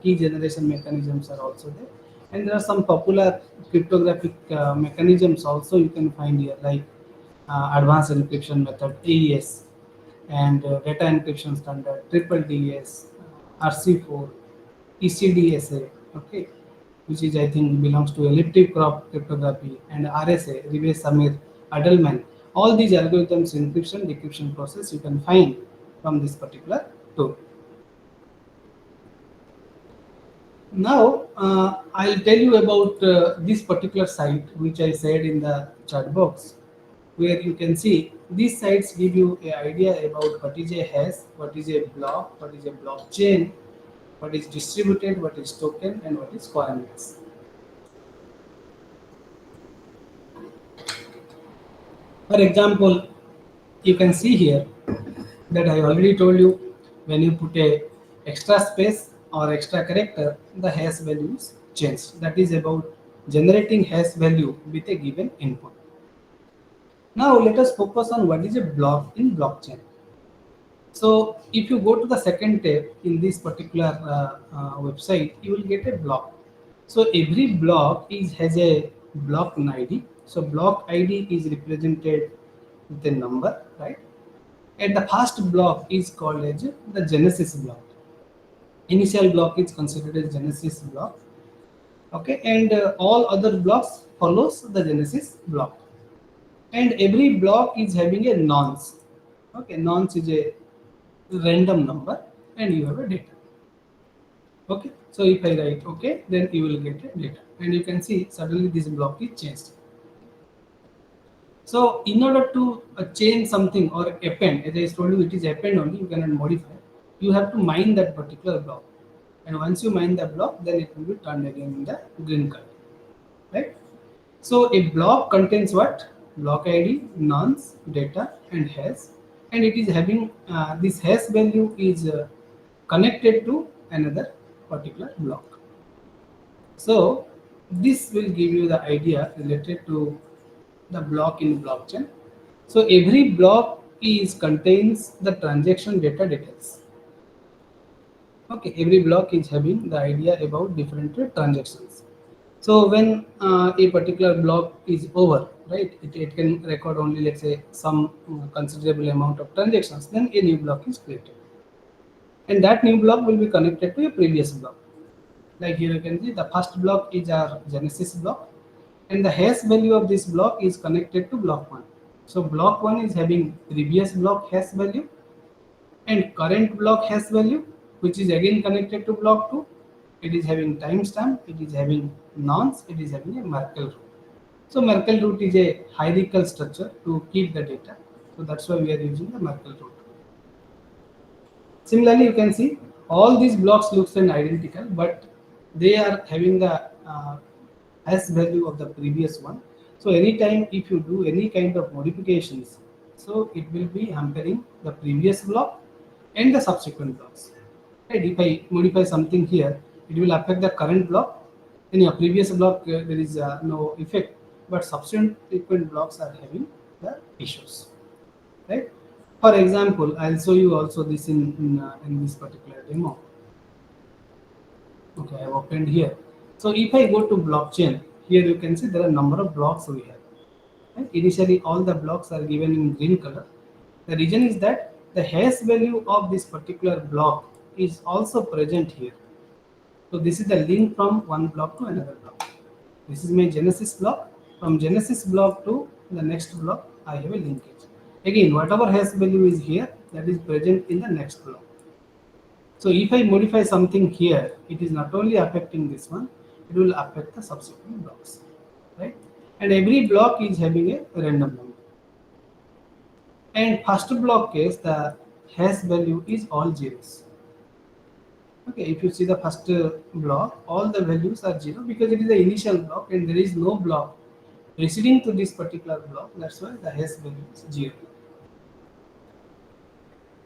Speaker 2: key generation mechanisms are also there, and there are some popular cryptographic mechanisms also you can find here, like advanced encryption method AES, and data encryption standard triple DES, RC4, ECDSA, okay, which is I think belongs to elliptic crop cryptography, and RSA, Reverse Samir, Adelman. All these algorithms, encryption, decryption process you can find from this particular tool. Now I'll tell you about this particular site which I said in the chat box, where you can see these sites give you an idea about what is a hash, what is a block, what is a blockchain, what is distributed, what is token, and what is coinbase. For example, you can see here that I already told you, when you put a extra space or extra character, the hash values change. That is about generating hash value with a given input. Now let us focus on what is a block in blockchain. So if you go to the second tab in this particular website, you will get a block. So every block has a block ID. So block ID is represented with a number, right? And the first block is called as the genesis block. Initial block is considered as genesis block. Okay, and all other blocks follows the genesis block. And every block is having a nonce. Okay, nonce is a random number, and you have a data. Okay, so if I write okay, then you will get a data, and you can see suddenly this block is changed. So in order to change something or append, as I told you, it is append only, you cannot modify. You have to mine that particular block, and once you mine the block, then it will be turned again in the green color, right? So a block contains what? block ID, nonce, data, and hash, and it is having this hash value is connected to another particular block. So this will give you the idea related to the block in blockchain. So every block is contains the transaction data details. Okay, every block is having the idea about different transactions. So when a particular block is over, right, it can record only, let's say, some considerable amount of transactions, then a new block is created. And that new block will be connected to a previous block. Like here you can see the first block is our genesis block, and the hash value of this block is connected to block 1. So block 1 is having previous block hash value and current block hash value, which is again connected to block 2. It is having timestamp, it is having nonce, it is having a Merkle root. So Merkle root is a hierarchical structure to keep the data. So that's why we are using the Merkle root. Similarly, you can see all these blocks looks identical, but they are having the hash value of the previous one. So anytime if you do any kind of modifications, so it will be hampering the previous block and the subsequent blocks. Right? If I modify something here, it will affect the current block. In your previous block, there is no effect, but subsequent blocks are having the issues. Right? For example, I'll show you also this in this particular demo. Okay, I have opened here. So if I go to blockchain, here you can see there are a number of blocks we have. Right? Initially, all the blocks are given in green color. The reason is that the hash value of this particular block is also present here. So this is the link from one block to another block. This is my genesis block. From genesis block to the next block, I have a linkage. Again, whatever hash value is here, that is present in the next block. So if I modify something here, it is not only affecting this one, it will affect the subsequent blocks, right? And every block is having a random number. And first block case, the hash value is all zeros. Okay, if you see the first block, all the values are zero because it is the initial block and there is no block preceding to this particular block. That's why the hash value is zero.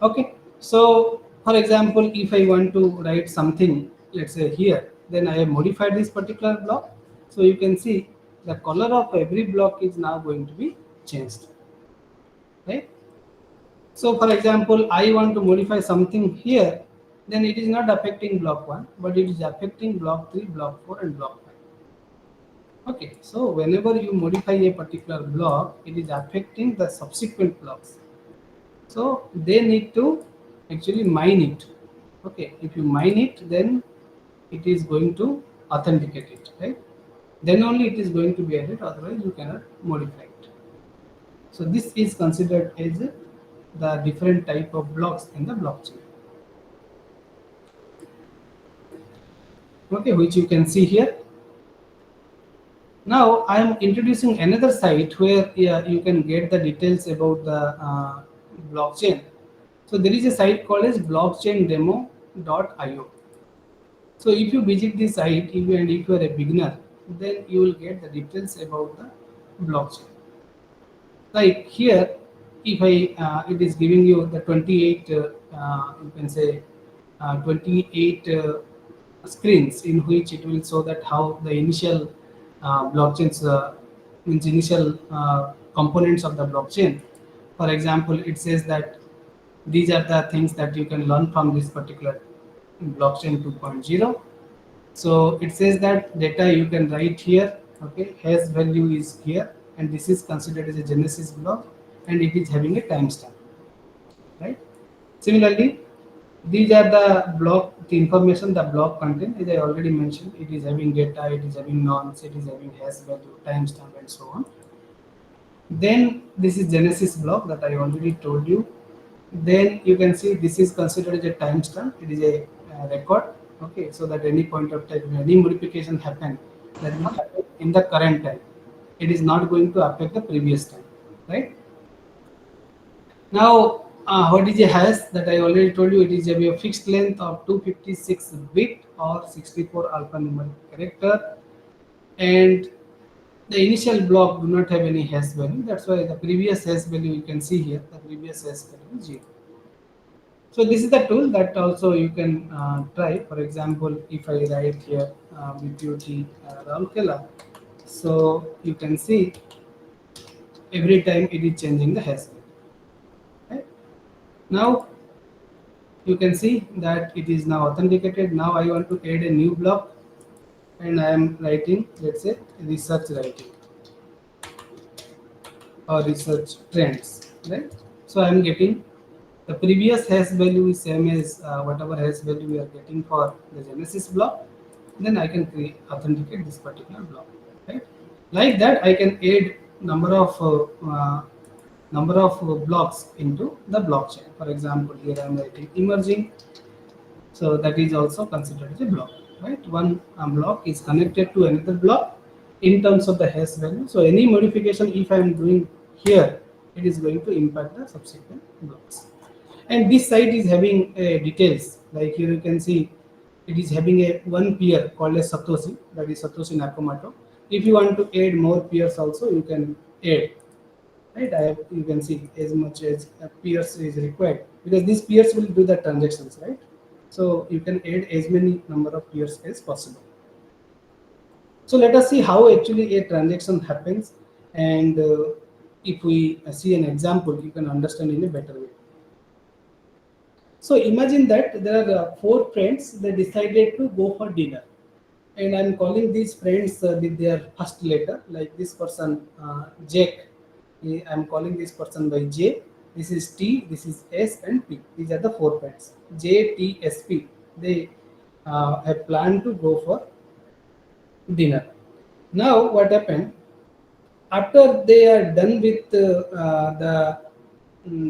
Speaker 2: Okay, so for example, if I want to write something, let's say here, then I have modified this particular block. So you can see the color of every block is now going to be changed, right? So for example, I want to modify something here, then it is not affecting block 1, but it is affecting block 3, block 4 and block 5. Okay, so whenever you modify a particular block, it is affecting the subsequent blocks. So they need to actually mine it. Okay, if you mine it, then it is going to authenticate it, right? Then only it is going to be added, otherwise you cannot modify it. So this is considered as the different type of blocks in the blockchain. Okay, which you can see here. Now I am introducing another site where you can get the details about the blockchain. So there is a site called as blockchaindemo.io. So if you visit this site, if you are a beginner, then you will get the details about the blockchain. Like here, if it is giving you the 28, you can say 28 screens in which it will show that how the initial blockchains means initial components of the blockchain. For example, it says that these are the things that you can learn from this particular blockchain 2.0. So it says that data you can write here. Okay, hash value is here, and this is considered as a genesis block, and it is having a timestamp, right? Similarly, these are the information the block contain. As I already mentioned, it is having data, it is having nonce, it is having hash value, timestamp, and so on. Then this is genesis block that I already told you. Then you can see this is considered as a timestamp. It is a record. Okay, so that any point of time, any modification happen, that will happen in the current time. It is not going to affect the previous time, right? Now, what is a hash that I already told you? It is a fixed length of 256 bit or 64 alphanumeric character, and the initial block do not have any hash value. That's why the previous hash value you can see here. The previous hash value is 0. So this is the tool that also you can try. For example, if I write here BPUT Raulkela, so you can see every time it is changing the hash value. Right? Now you can see that it is now authenticated. Now I want to add a new block, and I am writing, let's say, research writing or research trends, right? So I am getting the previous hash value is same as whatever hash value we are getting for the Genesis block. Then I can authenticate this particular block, right? Like that, I can add number of blocks into the blockchain. For example, here I am writing emerging, so that is also considered as a block, right? One block is connected to another block in terms of the hash value. So any modification if I am doing here, it is going to impact the subsequent blocks. And this site is having details, like here you can see it is having a one peer called as Satoshi, that is Satoshi Nakamoto. If you want to add more peers also, you can add, right? You can see as much as peers is required, because these peers will do the transactions, right? So you can add as many number of peers as possible. So let us see how actually a transaction happens, and if we see an example, you can understand in a better way. So imagine that there are 4 friends. They decided to go for dinner, and I'm calling these friends with their first letter. Like this person, Jack. I'm calling this person by J. This is T. This is S and P. These are the 4 friends. J, T, S, P. They have planned to go for dinner. Now what happened? After they are done with the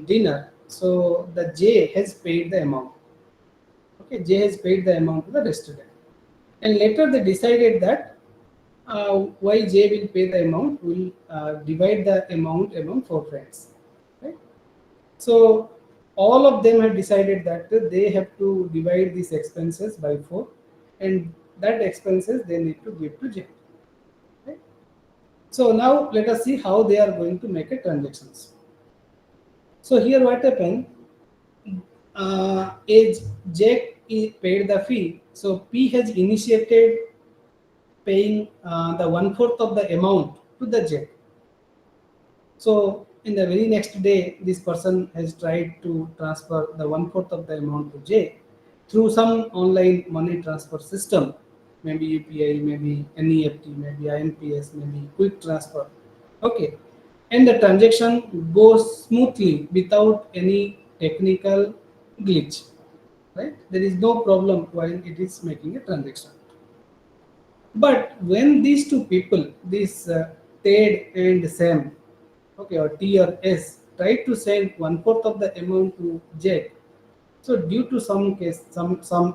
Speaker 2: dinner, so the J has paid the amount. Okay, J has paid the amount to the restaurant, and later they decided that why J will pay the amount, will divide the amount among 4 friends. Right? So all of them have decided that they have to divide these expenses by 4, and that expenses they need to give to J. Right? So now let us see how they are going to make a transactions. So here what happened? As Jack paid the fee, so P has initiated paying the 1/4 of the amount to the Jack. So in the very next day, this person has tried to transfer the 1/4 of the amount to J through some online money transfer system, maybe UPI, maybe NEFT, maybe IMPS, maybe quick transfer. Okay, and the transaction goes smoothly without any technical glitch. Right? There is no problem while it is making a transaction. But when these two people, this Ted and Sam, okay, or T or S, try to send 1/4 of the amount to Jack, so due to some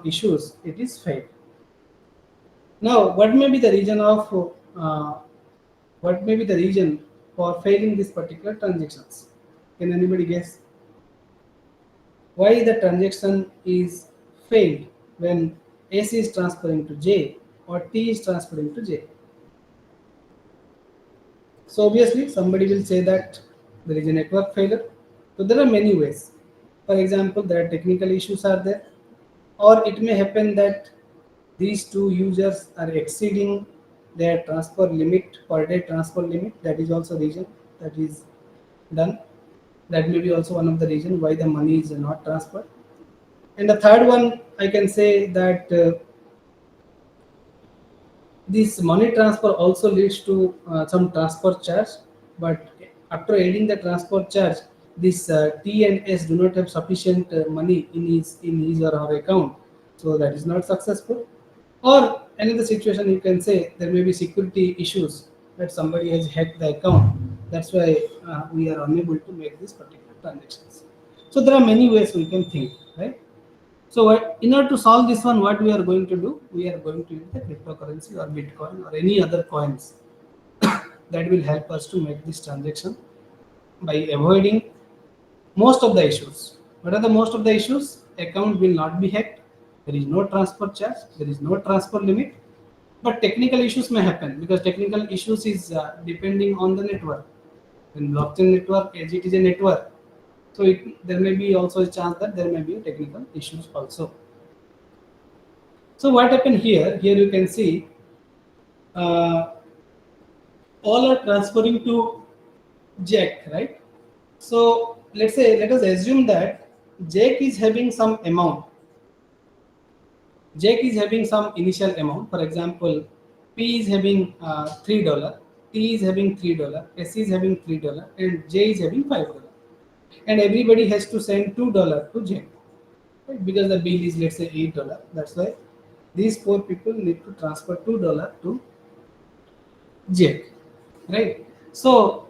Speaker 2: issues, it is failed. Now, what may be the reason of what may be the reason for failing this particular transactions? Can anybody guess why the transaction is failed when S is transferring to J or T is transferring to J? So obviously somebody will say that there is a network failure. So there are many ways. For example, there are technical issues are there, or it may happen that these two users are exceeding their transfer limit, per day transfer limit. That is also reason that is done. That may be also one of the reason why the money is not transferred. And the third one, I can say that this money transfer also leads to some transfer charge, but after adding the transfer charge, this T and S do not have sufficient money in his or her account, so that is not successful. Or another situation, you can say there may be security issues, that somebody has hacked the account. That's why we are unable to make these particular transactions. So there are many ways we can think, right? So in order to solve this one, what we are going to do? We are going to use the cryptocurrency or Bitcoin or any other coins that will help us to make this transaction by avoiding most of the issues. What are the most of the issues? Account will not be hacked. There is no transfer charge. There is no transfer limit. But technical issues may happen because technical issues is depending on the network. In blockchain network, as it is a network, so there may be also a chance that there may be technical issues also. So what happened here? Here you can see uh, all are transferring to Jack, right? So let us assume that Jack is having some amount. Jack is having some initial amount. For example, P is having $3, T is having $3, S is having $3, and J is having $5. And everybody has to send $2 to Jack, right? Because the bill is, let's say, $8. That's why these four people need to transfer $2 to Jack, right? So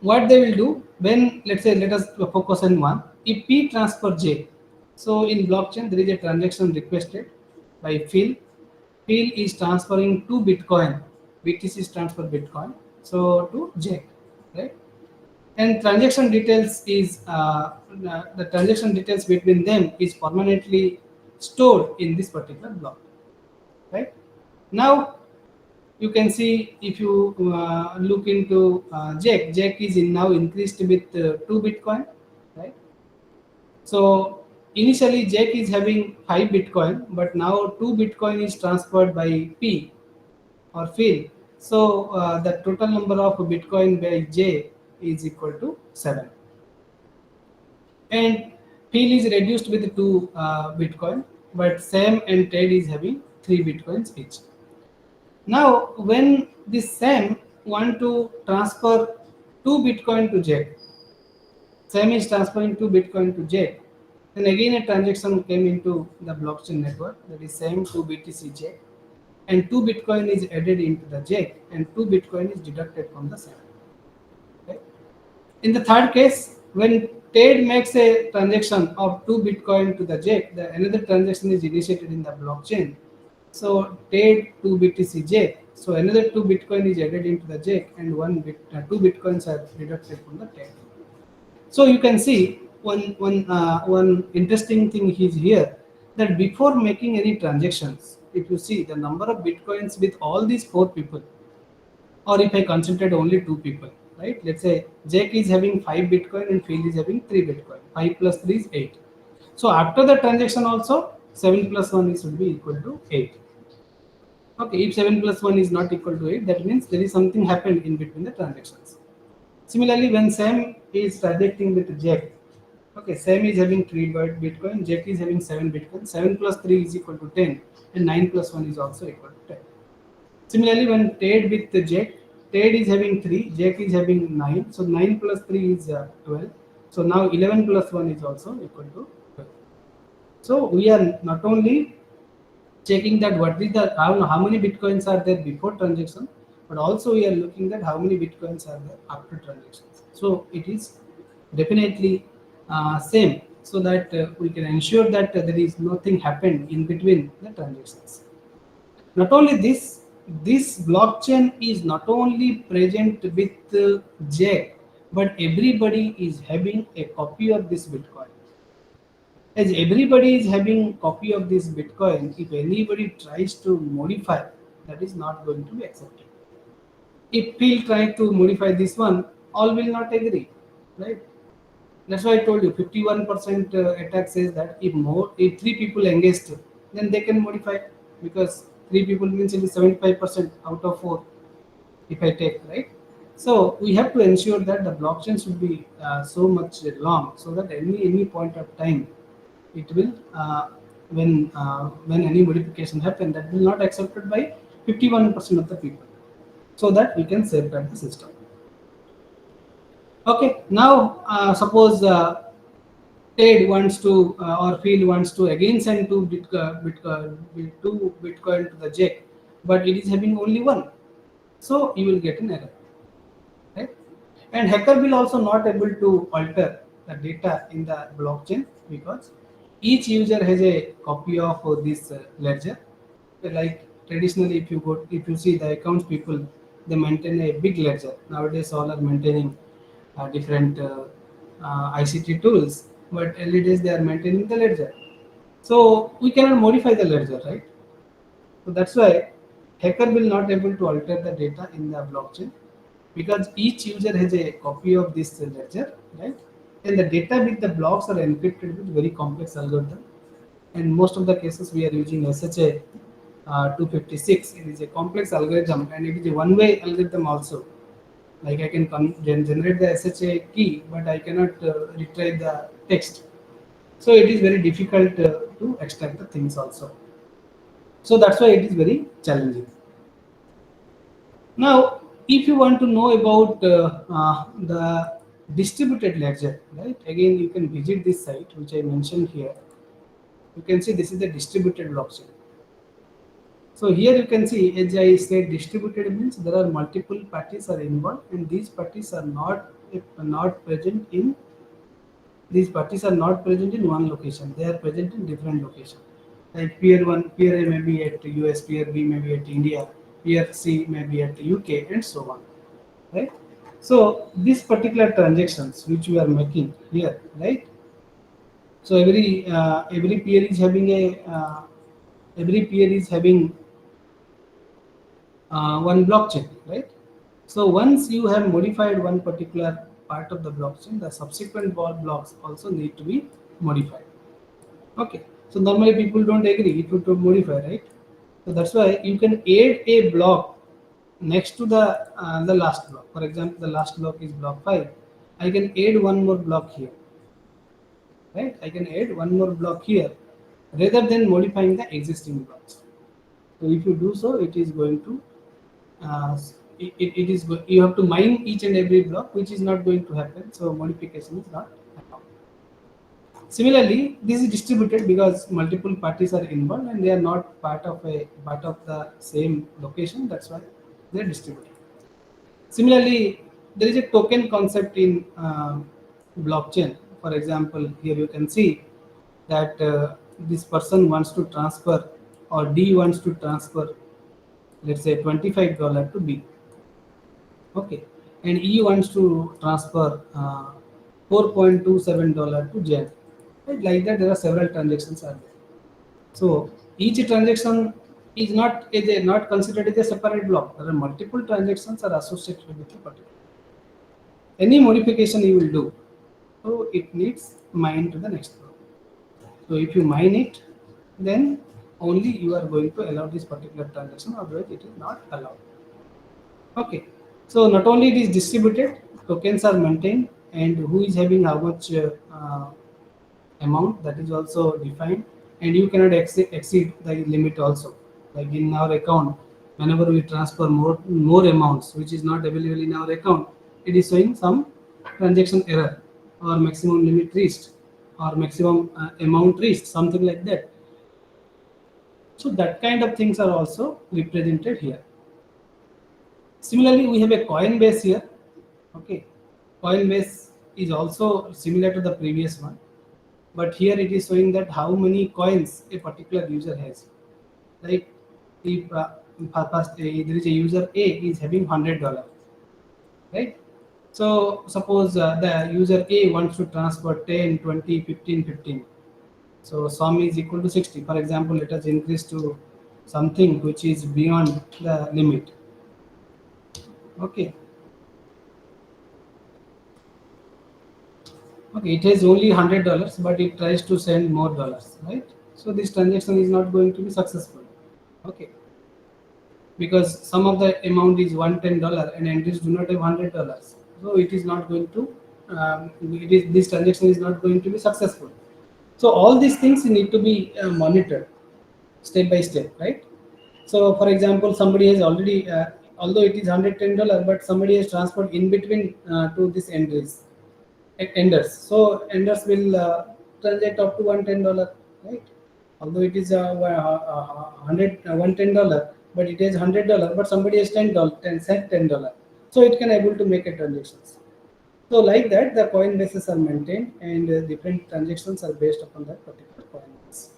Speaker 2: what they will do when, let's say, let us focus on one. If P transfer J, so in blockchain there is a transaction requested by Phil. Phil is transferring 2 Bitcoin. BTC is transfer Bitcoin, so to Jack, right? And transaction details is the transaction details between them is permanently stored in this particular block, right? Now you can see if you look into Jack is now increased with 2 Bitcoin, right? So initially Jack is having 5 Bitcoin, but now 2 Bitcoin is transferred by P or Phil. So the total number of Bitcoin by J is equal to 7. And Phil is reduced with 2 Bitcoin, but Sam and Ted is having 3 Bitcoins each. Now, when this Sam want to transfer 2 Bitcoin to Jack, Sam is transferring 2 Bitcoin to Jack, then again a transaction came into the blockchain network, that is Sam to BTC Jack, and 2 Bitcoin is added into the Jack, and 2 Bitcoin is deducted from the Sam. Okay? In the third case, when Ted makes a transaction of 2 Bitcoin to the Jack, another transaction is initiated in the blockchain. So Ted to BTC Jack. So another 2 Bitcoin is added into the Jack, and 2 Bitcoins are deducted from the Ted. So you can see one interesting thing is here, that before making any transactions, if you see the number of Bitcoins with all these 4 people, or if I concentrate only 2 people, right? Let's say Jack is having 5 Bitcoin and Phil is having 3 Bitcoin. 5 plus 3 is 8. So after the transaction also, 7 plus 1 is will be equal to 8. Okay, if 7 plus 1 is not equal to 8, that means there is something happened in between the transactions. Similarly, when Sam is transacting with Jack, okay, Sam is having 3 Bitcoin, Jack is having 7 Bitcoin, 7 plus 3 is equal to 10, and 9 plus 1 is also equal to 10. Similarly, when Ted with the Jack, Ted is having 3, Jack is having 9, so 9 plus 3 is 12. So now 11 plus 1 is also equal to 12. So we are not only checking that what is the how many Bitcoins are there before transaction, but also we are looking at how many Bitcoins are there after transactions. So it is definitely same, so that we can ensure that there is nothing happened in between the transactions. Not only this blockchain is not only present with Jack, but everybody is having a copy of this Bitcoin. As everybody is having copy of this Bitcoin, if anybody tries to modify, that is not going to be accepted. If we'll try to modify this one, all will not agree, right? That's why I told you 51% attack says that if 3 people engaged, then they can modify, because 3 people means it is 75% out of 4 if I take, right? So we have to ensure that the blockchain should be so much long, so that any point of time it will when any modification happen, that will not accepted by 51% of the people, so that we can safeguard the system. Okay, now suppose Ted wants to or Phil wants to again send 2 Bitcoin to the Jack, but it is having only 1, so you will get an error, right? And hacker will also not able to alter the data in the blockchain, because each user has a copy of this ledger. Like traditionally, if you see the accounts people, they maintain a big ledger. Nowadays, all are maintaining different ICT tools, but early days they are maintaining the ledger. So we cannot modify the ledger, right? So that's why hacker will not able to alter the data in the blockchain because each user has a copy of this ledger, right? And the data with the blocks are encrypted with very complex algorithm. And most of the cases we are using SHA 256. It is a complex algorithm and it is a one-way algorithm also. Like I can generate the SHA key, but I cannot retrieve the text. So it is very difficult to extract the things also. So that's why it is very challenging. Now, if you want to know about the distributed ledger, right? Again, you can visit this site which I mentioned here. You can see this is the distributed blockchain. So here you can see, as I said, distributed means there are multiple parties are involved, and these parties are not present in one location. They are present in different locations. Like peer one, peer A may be at US, peer B may be at India, peer C may be at UK, and so on. Right? So these particular transactions which we are making here, right? So every peer is having one blockchain, right? So once you have modified one particular part of the blockchain, the subsequent blocks also need to be modified. Okay. So normally people don't agree if you to modify, right? So that's why you can add a block next to the last block. For example, the last block is block 5. I can add one more block here, right? I can add one more block here rather than modifying the existing blocks. So if you do so, it is going to uh, you have to mine each and every block, which is not going to happen. So modification is not allowed. Similarly, this is distributed because multiple parties are involved and they are not part of the same location. That's why they are distributed. Similarly, there is a token concept in blockchain. For example, here you can see that this person wants to transfer, or D wants to transfer, let's say $25 to B. Okay, and E wants to transfer $4.27 to J. Right, like that, there are several transactions are there. So each transaction is not considered as a separate block. There are multiple transactions are associated with a particular. Any modification you will do, so it needs mine to the next block. So if you mine it, then only you are going to allow this particular transaction, otherwise it is not allowed. Okay. So not only it is distributed, tokens are maintained, and who is having how much amount, that is also defined, and you cannot exceed the limit also. Like in our account, whenever we transfer more amounts which is not available in our account, it is showing some transaction error, or maximum limit reached, or maximum amount reached, something like that. So that kind of things are also represented here. Similarly, we have a coin base here. Okay, coin base is also similar to the previous one, but here it is showing that how many coins a particular user has. Like if there is a user A is having $100, right? So suppose the user A wants to transfer 10, 20, 15, 15. So sum is equal to 60. For example, let us increase to something which is beyond the limit. Okay. Okay, it has only $100, but it tries to send more dollars, right? So this transaction is not going to be successful. Okay, because some of the amount is $110 and entries do not have $100, so it is not going to. This transaction is not going to be successful. So all these things need to be monitored step by step, right? So for example, somebody has already, although it is $110, but somebody has transferred in between to this entries enders. So enders will transact up to $110, right? Although it is $110, but it is $100, but somebody has $10. So it can able to make a transactions. So like that, the coin bases are maintained, and different transactions are based upon that particular coin base.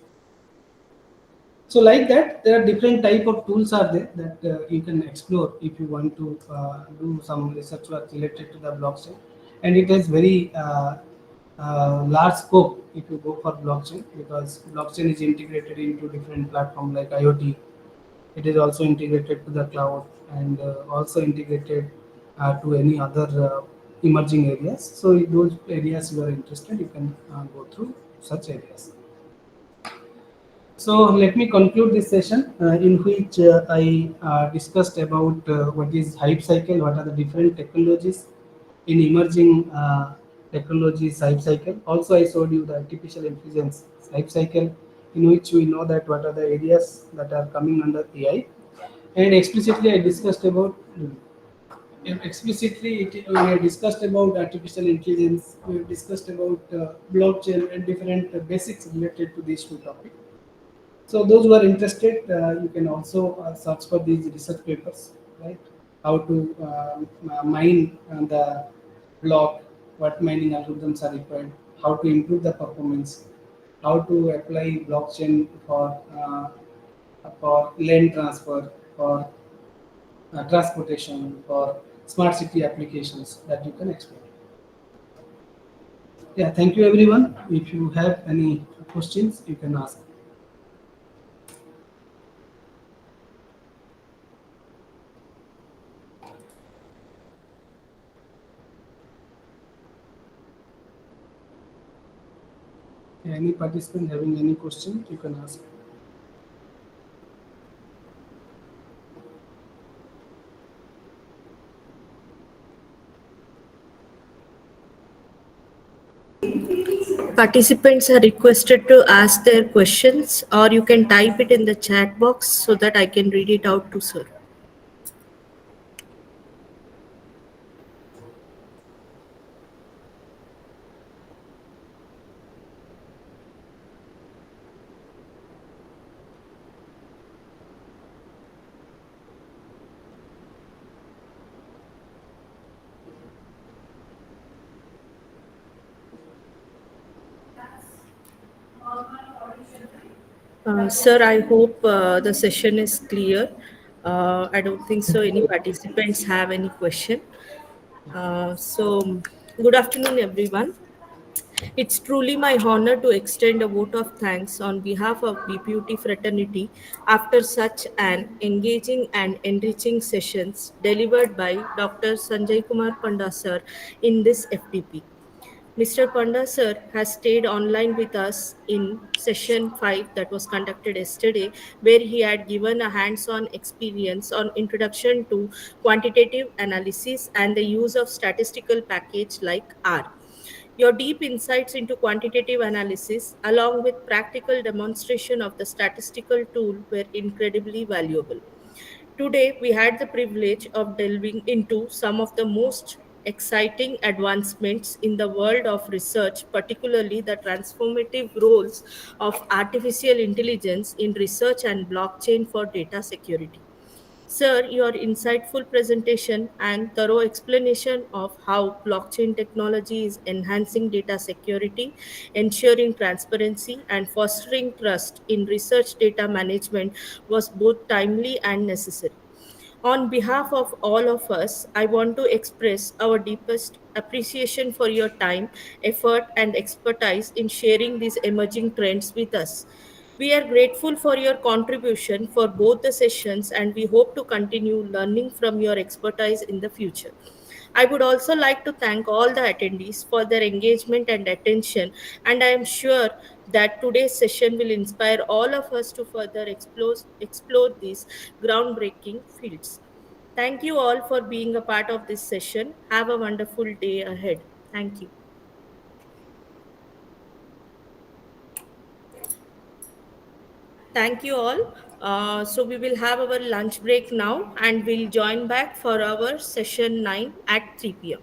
Speaker 2: So like that, there are different type of tools are there that you can explore if you want to do some research work related to the blockchain, and it has very large scope if you go for blockchain, because blockchain is integrated into different platforms like IoT, It is also integrated to the cloud and also integrated to any other emerging areas. So if those areas you are interested, you can go through such areas. So let me conclude this session in which I discussed about what is hype cycle, what are the different technologies in emerging technologies hype cycle. Also, I showed you the artificial intelligence hype cycle, in which we know that what are the areas that are coming under AI, and explicitly I discussed about. Explicitly, we have discussed about artificial intelligence. We have discussed about blockchain and different basics related to these two topics. So those who are interested, you can also search for these research papers, right? How to mine the block, what mining algorithms are required, how to improve the performance, how to apply blockchain for land transfer, for transportation, for smart city applications that you can explore. Yeah, thank you everyone. If you have any questions, you can ask. Any participant having any question, you can ask.
Speaker 1: Participants are requested to ask their questions, or you can type it in the chat box so that I can read it out to sir. Sir, I hope the session is clear. I don't think so. Any participants have any question? Good afternoon, everyone. It's truly my honor to extend a vote of thanks on behalf of BPUT fraternity after such an engaging and enriching sessions delivered by Dr. Sanjay Kumar Panda sir in this FDP. Mr. Panda sir has stayed online with us in session 5 that was conducted yesterday, where he had given a hands-on experience on introduction to quantitative analysis and the use of statistical package like R. Your deep insights into quantitative analysis, along with practical demonstration of the statistical tool, were incredibly valuable. Today, we had the privilege of delving into some of the most exciting advancements in the world of research, particularly the transformative roles of artificial intelligence in research and blockchain for data security. Sir, your insightful presentation and thorough explanation of how blockchain technology is enhancing data security, ensuring transparency, and fostering trust in research data management was both timely and necessary. On behalf of all of us, I want to express our deepest appreciation for your time, effort, and expertise in sharing these emerging trends with us. We are grateful for your contribution for both the sessions, and we hope to continue learning from your expertise in the future. I would also like to thank all the attendees for their engagement and attention, and I am sure that today's session will inspire all of us to further explore these groundbreaking fields. Thank you all for being a part of this session. Have a wonderful day ahead. Thank you. Thank you all. We will have our lunch break now, and we'll join back for our session 9 at 3 p.m.